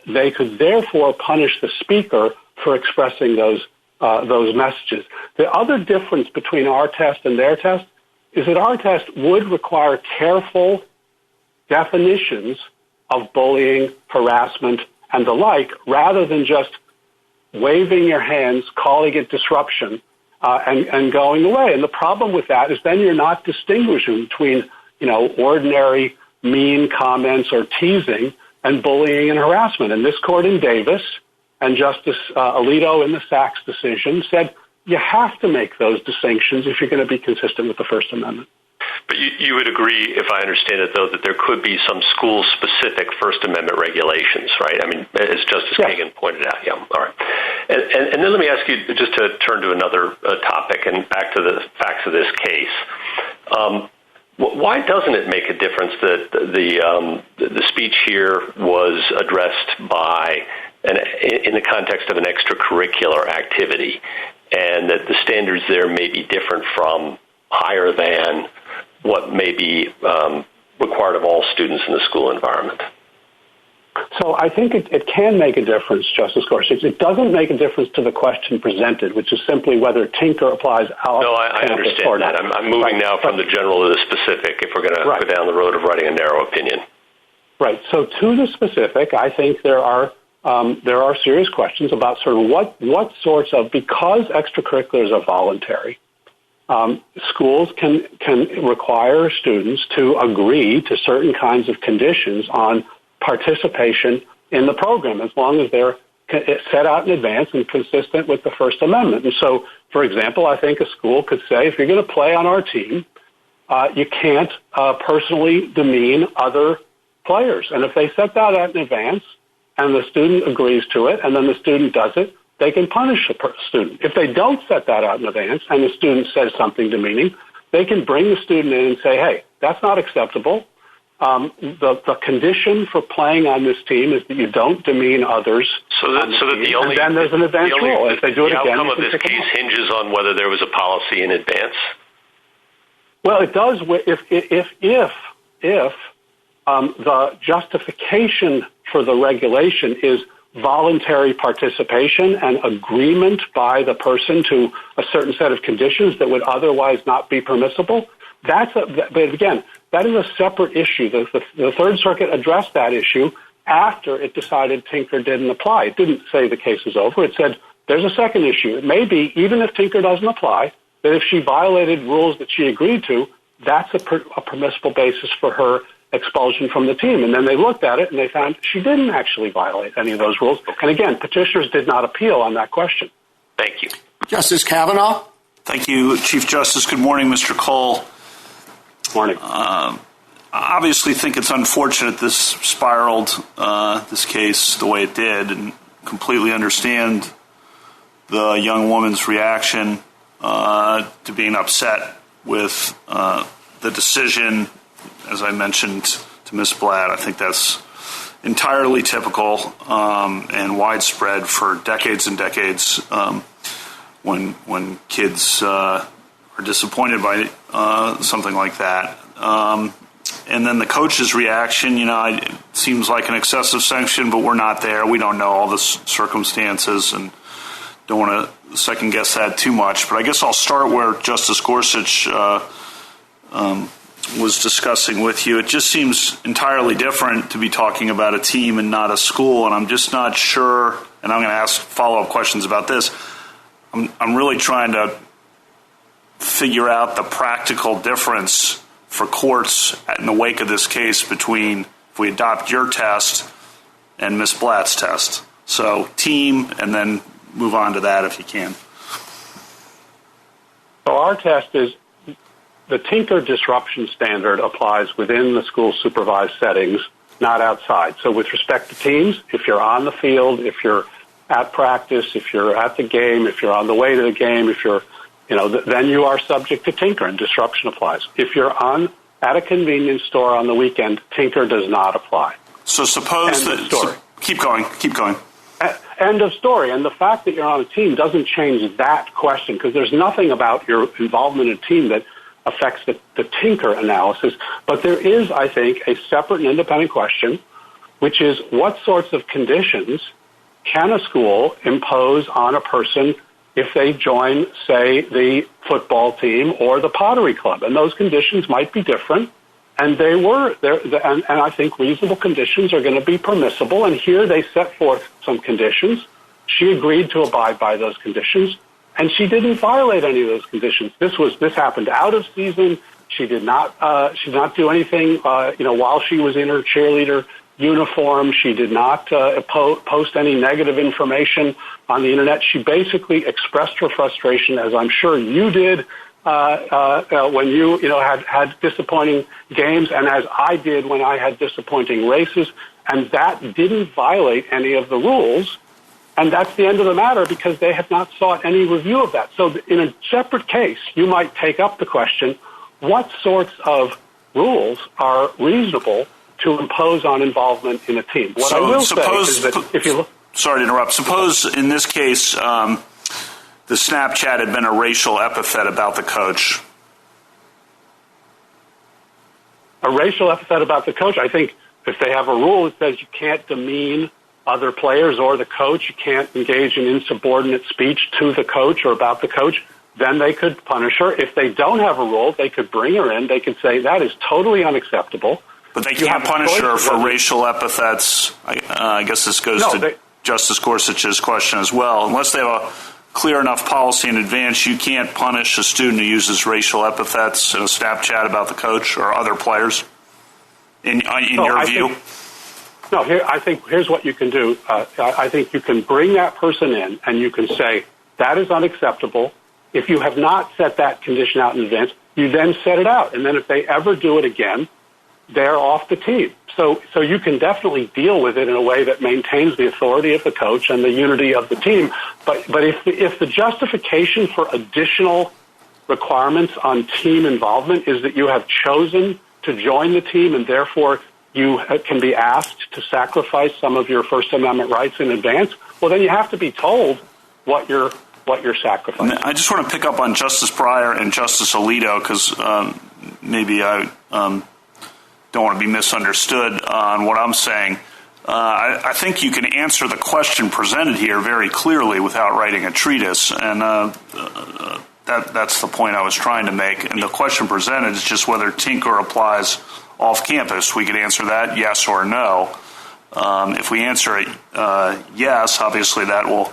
[SPEAKER 12] they could therefore punish the speaker for expressing those messages. The other difference between our test and their test is that our test would require careful definitions of bullying, harassment, and the like, rather than just waving your hands, calling it disruption, and going away. And the problem with that is then you're not distinguishing between, ordinary mean comments or teasing and bullying and harassment. And this court in Davis and Justice Alito in the Sachs decision said you have to make those distinctions if you're going to be consistent with the First Amendment.
[SPEAKER 8] But you would agree, if I understand it, though, that there could be some school-specific First Amendment regulations, right? I mean, as Justice Kagan pointed out. Yeah, all right. And then let me ask you, just to turn to another topic and back to the facts of this case. Why doesn't it make a difference that the speech here was addressed by, in the context of an extracurricular activity, and that the standards there may be different from, higher than, what may be required of all students in the school environment?
[SPEAKER 12] So I think it can make a difference, Justice Gorsuch. It doesn't make a difference to the question presented, which is simply whether Tinker applies out.
[SPEAKER 8] No, I understand that. I'm moving now from the general to the specific, if we're going to go down the road of writing a narrow opinion.
[SPEAKER 12] Right. So to the specific, I think there are serious questions about sort of what sorts of, because extracurriculars are voluntary, schools can require students to agree to certain kinds of conditions on participation in the program, as long as they're set out in advance and consistent with the First Amendment. And so, for example, I think a school could say, if you're going to play on our team, you can't personally demean other players. And if they set that out in advance and the student agrees to it and then the student does it, they can punish the student. If they don't set that out in advance and the student says something demeaning, they can bring the student in and say, hey, that's not acceptable. The condition for playing on this team is that you don't demean others.
[SPEAKER 8] So that the only,
[SPEAKER 12] and then there's an advance rule. If they do it again,
[SPEAKER 8] the outcome of this case hinges on whether there was a policy in advance.
[SPEAKER 12] Well, it does if the justification for the regulation is voluntary participation and agreement by the person to a certain set of conditions that would otherwise not be permissible. But again, that is a separate issue. The Third Circuit addressed that issue after it decided Tinker didn't apply. It didn't say the case is over. It said there's a second issue. It may be, even if Tinker doesn't apply, that if she violated rules that she agreed to, that's a permissible basis for her expulsion from the team. And then they looked at it and they found she didn't actually violate any of those rules. And again, petitioners did not appeal on that question.
[SPEAKER 8] Thank you.
[SPEAKER 1] Justice Kavanaugh?
[SPEAKER 9] Thank you, Chief Justice. Good morning, Mr. Cole.
[SPEAKER 12] Morning.
[SPEAKER 9] Obviously think it's unfortunate this spiraled, this case, the way it did, and completely understand the young woman's reaction to being upset with the decision. As I mentioned to Ms. Blatt, I think that's entirely typical and widespread for decades and decades when kids are disappointed by something like that. And then the coach's reaction, it seems like an excessive sanction, but we're not there. We don't know all the circumstances and don't want to second guess that too much. But I guess I'll start where Justice Gorsuch was discussing with you. It just seems entirely different to be talking about a team and not a school, and I'm just not sure, and I'm going to ask follow-up questions about this. I'm really trying to figure out the practical difference for courts in the wake of this case between if we adopt your test and Ms. Blatt's test. So team, and then move on to that if you can.
[SPEAKER 12] So our test is the Tinker disruption standard applies within the school supervised settings, not outside. So with respect to teams, if you're on the field, if you're at practice, if you're at the game, if you're on the way to the game, if you're then you are subject to Tinker, and disruption applies. If you're at a convenience store on the weekend, Tinker does not apply.
[SPEAKER 9] So suppose that... Keep going.
[SPEAKER 12] End of story. And the fact that you're on a team doesn't change that question, because there's nothing about your involvement in a team that affects the Tinker analysis. But there is, I think, a separate and independent question, which is what sorts of conditions can a school impose on a person if they join, say, the football team or the pottery club. And those conditions might be different, and they were there. And I think reasonable conditions are going to be permissible. And here they set forth some conditions. She agreed to abide by those conditions, and she didn't violate any of those conditions. This happened out of season. She did not do anything, while she was in her cheerleader uniform. She did not post any negative information on the internet. She basically expressed her frustration, as I'm sure you did, when you had disappointing games, and as I did when I had disappointing races, and that didn't violate any of the rules. And that's the end of the matter because they have not sought any review of that. So in a separate case, you might take up the question, what sorts of rules are reasonable to impose on involvement in a team? What I will say is that if you look...
[SPEAKER 9] Sorry to interrupt. Suppose in this case the Snapchat had been a racial epithet about the coach.
[SPEAKER 12] A racial epithet about the coach? I think if they have a rule that says you can't demean other players or the coach, you can't engage in insubordinate speech to the coach or about the coach, then they could punish her. If they don't have a rule, they could bring her in. They could say that is totally unacceptable.
[SPEAKER 9] But they can't punish her for racial epithets. I guess this goes to Justice Gorsuch's question as well. Unless they have a clear enough policy in advance, you can't punish a student who uses racial epithets in a Snapchat about the coach or other players, in your view?
[SPEAKER 12] I think here's what you can do. I think you can bring that person in and you can say, that is unacceptable. If you have not set that condition out in advance, you then set it out. And then if they ever do it again, they're off the team. So you can definitely deal with it in a way that maintains the authority of the coach and the unity of the team. But if the justification for additional requirements on team involvement is that you have chosen to join the team and therefore you can be asked to sacrifice some of your First Amendment rights in advance, well, then you have to be told what you're sacrificing.
[SPEAKER 9] I just want to pick up on Justice Breyer and Justice Alito because maybe I don't want to be misunderstood on what I'm saying. I think you can answer the question presented here very clearly without writing a treatise, and that's the point I was trying to make. And the question presented is just whether Tinker applies off campus. We could answer that yes or no. If we answer it yes, obviously that will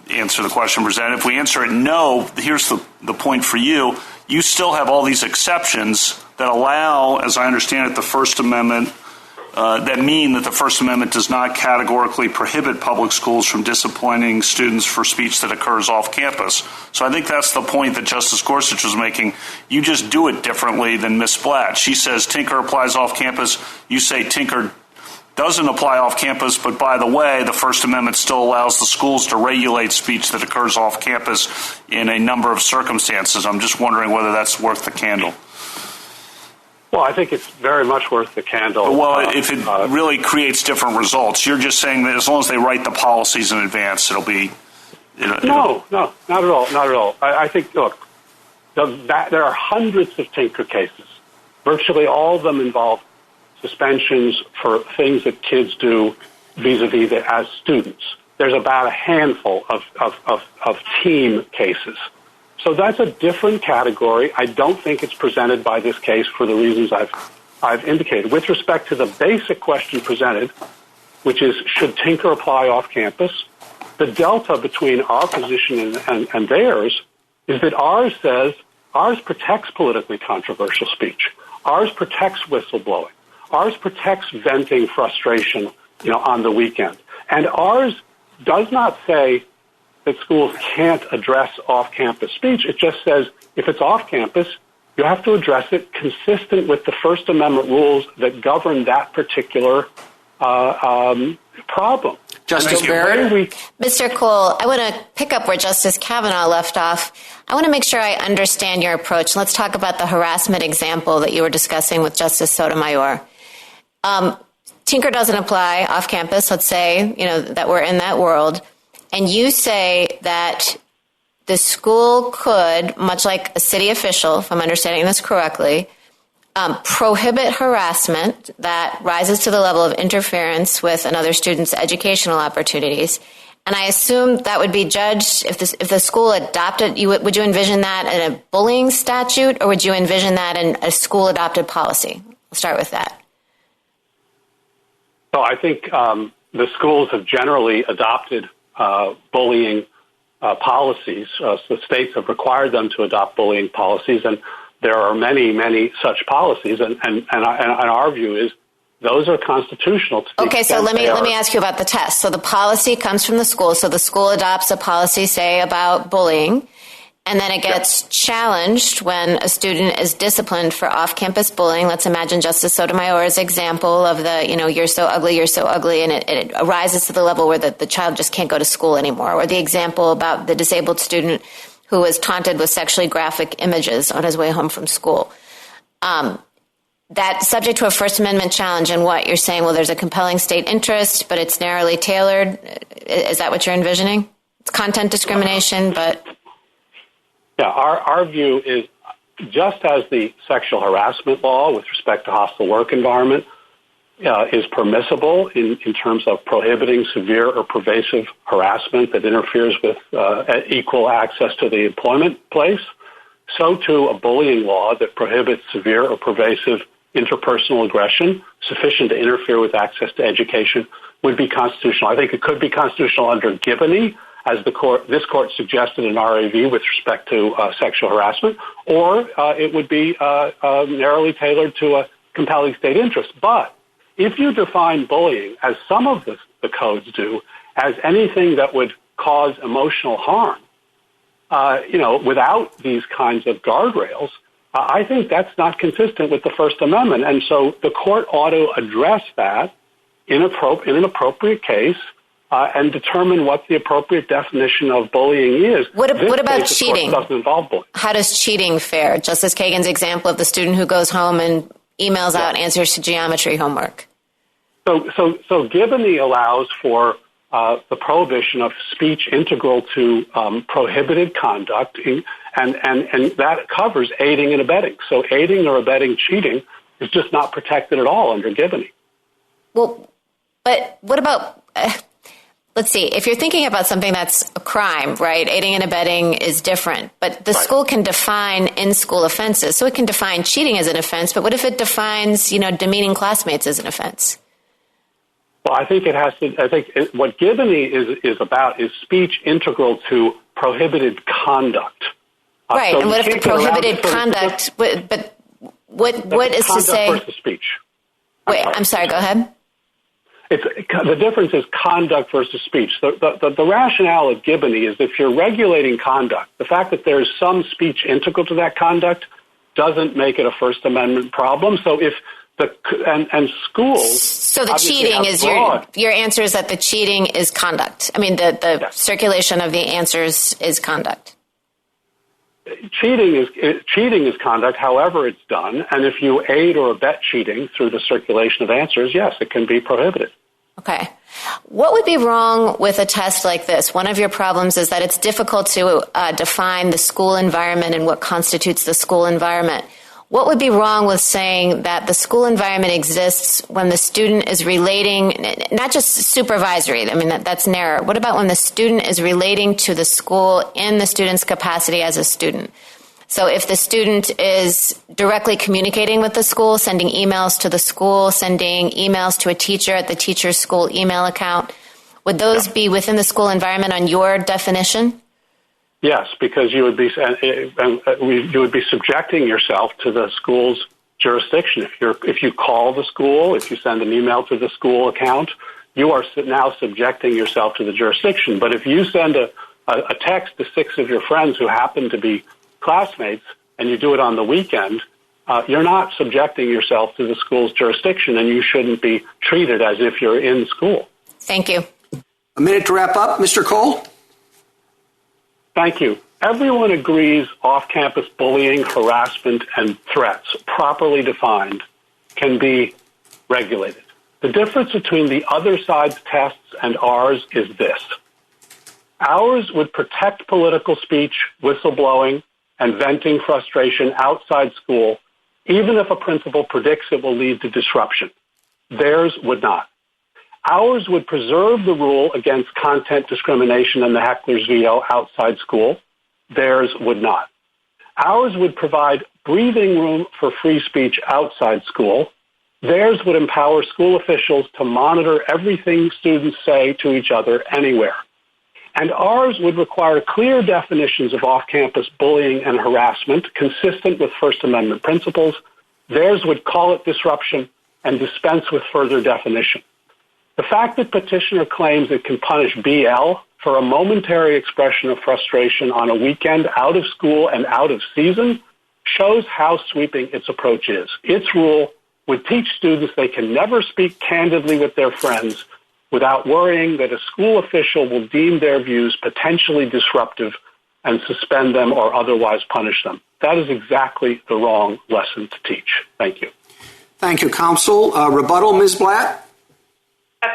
[SPEAKER 9] answer the question presented. If we answer it no, here's the point for you. You still have all these exceptions that allow, as I understand it, the First Amendment, that mean that the First Amendment does not categorically prohibit public schools from disciplining students for speech that occurs off campus. So I think that's the point that Justice Gorsuch was making. You just do it differently than Ms. Blatt. She says Tinker applies off campus. You say Tinker doesn't apply off campus, but by the way, the First Amendment still allows the schools to regulate speech that occurs off campus in a number of circumstances. I'm just wondering whether that's worth the candle.
[SPEAKER 12] Well, I think it's very much worth the candle.
[SPEAKER 9] Well, if it really creates different results, you're just saying that as long as they write the policies in advance, it'll be...
[SPEAKER 12] No, not at all, not at all. I think, look, there are hundreds of Tinker cases. Virtually all of them involve suspensions for things that kids do vis-a-vis as students. There's about a handful of team cases. So that's a different category. I don't think it's presented by this case for the reasons I've indicated. With respect to the basic question presented, which is should Tinker apply off campus, the delta between our position and theirs is that ours says ours protects politically controversial speech. Ours protects whistleblowing. Ours protects venting frustration, on the weekend. And ours does not say that schools can't address off-campus speech. It just says if it's off-campus, you have to address it consistent with the First Amendment rules that govern that particular problem.
[SPEAKER 1] Justice Barrett?
[SPEAKER 10] Mr. Cole, I want to pick up where Justice Kavanaugh left off. I want to make sure I understand your approach. Let's talk about the harassment example that you were discussing with Justice Sotomayor. Tinker doesn't apply off campus. Let's say, that we're in that world. And you say that the school could, much like a city official, if I'm understanding this correctly, prohibit harassment that rises to the level of interference with another student's educational opportunities. And I assume that would be judged if the school adopted. Would you envision that in a bullying statute, or would you envision that in a school adopted policy? I'll start with that.
[SPEAKER 12] So I think the schools have generally adopted bullying policies. The states have required them to adopt bullying policies, and there are many, many such policies. And our view is those are constitutional.
[SPEAKER 10] Okay, so let me ask you about the test. So the policy comes from the school. So the school adopts a policy, say, about bullying, and then it gets challenged when a student is disciplined for off-campus bullying. Let's imagine Justice Sotomayor's example of the, you're so ugly, and it arises to the level where the child just can't go to school anymore. Or the example about the disabled student who was taunted with sexually graphic images on his way home from school. That's subject to a First Amendment challenge, and what? You're saying, well, there's a compelling state interest, but it's narrowly tailored. Is that what you're envisioning? It's content discrimination, but...
[SPEAKER 12] Yeah, our view is just as the sexual harassment law with respect to hostile work environment is permissible in terms of prohibiting severe or pervasive harassment that interferes with equal access to the employment place, so too a bullying law that prohibits severe or pervasive interpersonal aggression sufficient to interfere with access to education would be constitutional. I think it could be constitutional under Giboney, as this court suggested in RAV with respect to sexual harassment, or it would be narrowly tailored to a compelling state interest. But if you define bullying, as some of the codes do, as anything that would cause emotional harm, without these kinds of guardrails, I think that's not consistent with the First Amendment. And so the court ought to address that in an appropriate case and determine what the appropriate definition of bullying is.
[SPEAKER 10] What about cheating?
[SPEAKER 12] Doesn't involve bullying.
[SPEAKER 10] How does cheating fare? Justice Kagan's example of the student who goes home and emails out answers to geometry homework.
[SPEAKER 12] So Giboney allows for the prohibition of speech integral to prohibited conduct, and that covers aiding and abetting. So aiding or abetting cheating is just not protected at all under Giboney.
[SPEAKER 10] Well, but what about... let's see, if you're thinking about something that's a crime, right, aiding and abetting is different, but the school can define in-school offenses. So it can define cheating as an offense, but what if it defines, demeaning classmates as an offense?
[SPEAKER 12] Well, I think what Giboney is about is speech integral to prohibited conduct.
[SPEAKER 10] Right, and what if the prohibited conduct, but what is to say...
[SPEAKER 12] Conduct versus speech.
[SPEAKER 10] I'm sorry, go ahead.
[SPEAKER 12] The difference is conduct versus speech. The rationale of Giboney is if you're regulating conduct, the fact that there's some speech integral to that conduct doesn't make it a First Amendment problem. So if and schools... So
[SPEAKER 10] the cheating is your answer is that the cheating is conduct. I mean, the circulation of the answers is conduct.
[SPEAKER 12] Cheating is conduct, however it's done, and if you aid or abet cheating through the circulation of answers, yes, it can be prohibited.
[SPEAKER 10] Okay. What would be wrong with a test like this? One of your problems is that it's difficult to define the school environment and what constitutes the school environment. What would be wrong with saying that the school environment exists when the student is relating, not just supervisory, I mean, that's narrow. What about when the student is relating to the school in the student's capacity as a student? So if the student is directly communicating with the school, sending emails to the school, sending emails to a teacher at the teacher's school email account, would those be within the school environment on your definition?
[SPEAKER 12] Yes, because you would be subjecting yourself to the school's jurisdiction. If you call the school, if you send an email to the school account, you are now subjecting yourself to the jurisdiction. But if you send a text to 6 of your friends who happen to be classmates and you do it on the weekend, you're not subjecting yourself to the school's jurisdiction, and you shouldn't be treated as if you're in school.
[SPEAKER 10] Thank you.
[SPEAKER 1] A minute to wrap up, Mr. Cole.
[SPEAKER 12] Thank you. Everyone agrees off-campus bullying, harassment, and threats, properly defined, can be regulated. The difference between the other side's tests and ours is this. Ours would protect political speech, whistleblowing, and venting frustration outside school, even if a principal predicts it will lead to disruption. Theirs would not. Ours would preserve the rule against content discrimination and the heckler's veto outside school. Theirs would not. Ours would provide breathing room for free speech outside school. Theirs would empower school officials to monitor everything students say to each other anywhere. And ours would require clear definitions of off-campus bullying and harassment consistent with First Amendment principles. Theirs would call it disruption, and dispense with further definition. The fact that petitioner claims it can punish BL for a momentary expression of frustration on a weekend out of school and out of season shows how sweeping its approach is. Its rule would teach students they can never speak candidly with their friends without worrying that a school official will deem their views potentially disruptive and suspend them or otherwise punish them. That is exactly the wrong lesson to teach. Thank you.
[SPEAKER 1] Thank you, counsel. Rebuttal, Ms. Blatt?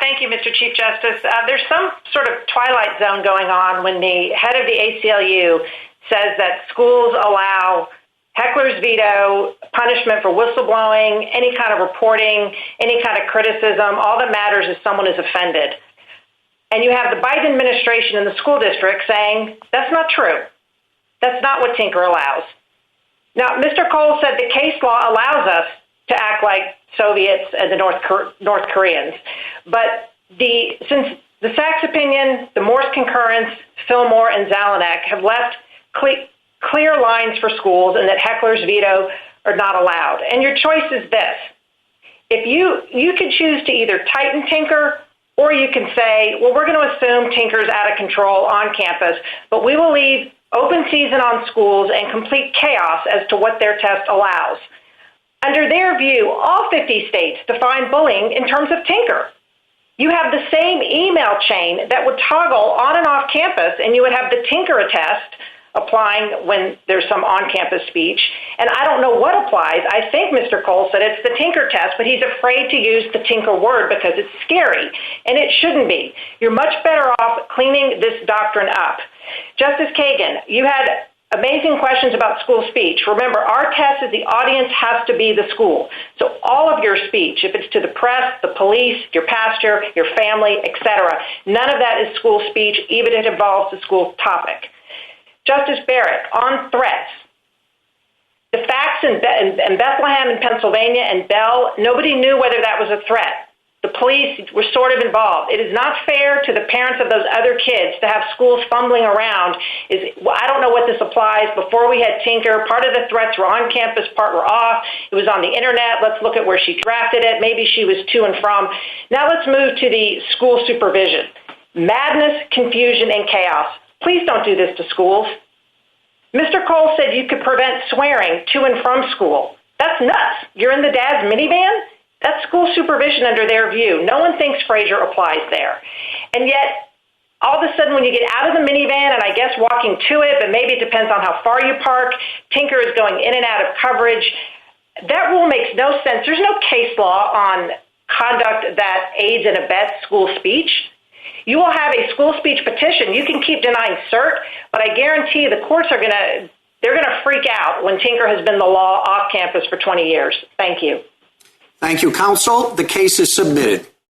[SPEAKER 2] Thank you, Mr. Chief Justice. There's some sort of twilight zone going on when the head of the ACLU says that schools allow heckler's veto, punishment for whistleblowing, any kind of reporting, any kind of criticism. All that matters is someone is offended. And you have the Biden administration and the school district saying, that's not true. That's not what Tinker allows. Now, Mr. Cole said the case law allows us to act like Soviets and the North Koreans. But since the Sachs opinion, the Morse concurrence, Fillmore, and Zelenek have left clear lines for schools and that heckler's veto are not allowed. And your choice is this. If you can choose to either tighten Tinker or you can say, well, we're going to assume Tinker's out of control on campus, but we will leave open season on schools and complete chaos as to what their test allows. Under their view, all 50 states define bullying in terms of Tinker. You have the same email chain that would toggle on and off campus, and you would have the Tinker test applying when there's some on-campus speech. And I don't know what applies. I think Mr. Cole said it's the Tinker test, but he's afraid to use the Tinker word because it's scary, and it shouldn't be. You're much better off cleaning this doctrine up. Justice Kagan, you had amazing questions about school speech. Remember, our test is the audience has to be the school. So all of your speech, if it's to the press, the police, your pastor, your family, etc., none of that is school speech, even if it involves the school topic. Justice Barrett, on threats. The facts in Bethlehem in Pennsylvania and Bell, nobody knew whether that was a threat. The police were sort of involved. It is not fair to the parents of those other kids to have schools fumbling around. I don't know what this applies. Before we had Tinker, part of the threats were on campus, part were off. It was on the internet. Let's look at where she drafted it. Maybe she was to and from. Now let's move to the school supervision. Madness, confusion, and chaos. Please don't do this to schools. Mr. Cole said you could prevent swearing to and from school. That's nuts. You're in the dad's minivan? That's school supervision under their view. No one thinks Frazier applies there. And yet, all of a sudden, when you get out of the minivan, and I guess walking to it, but maybe it depends on how far you park, Tinker is going in and out of coverage. That rule makes no sense. There's no case law on conduct that aids and abets school speech. You will have a school speech petition. You can keep denying cert, but I guarantee the courts are going to freak out when Tinker has been the law off campus for 20 years. Thank you.
[SPEAKER 1] Thank you, counsel. The case is submitted.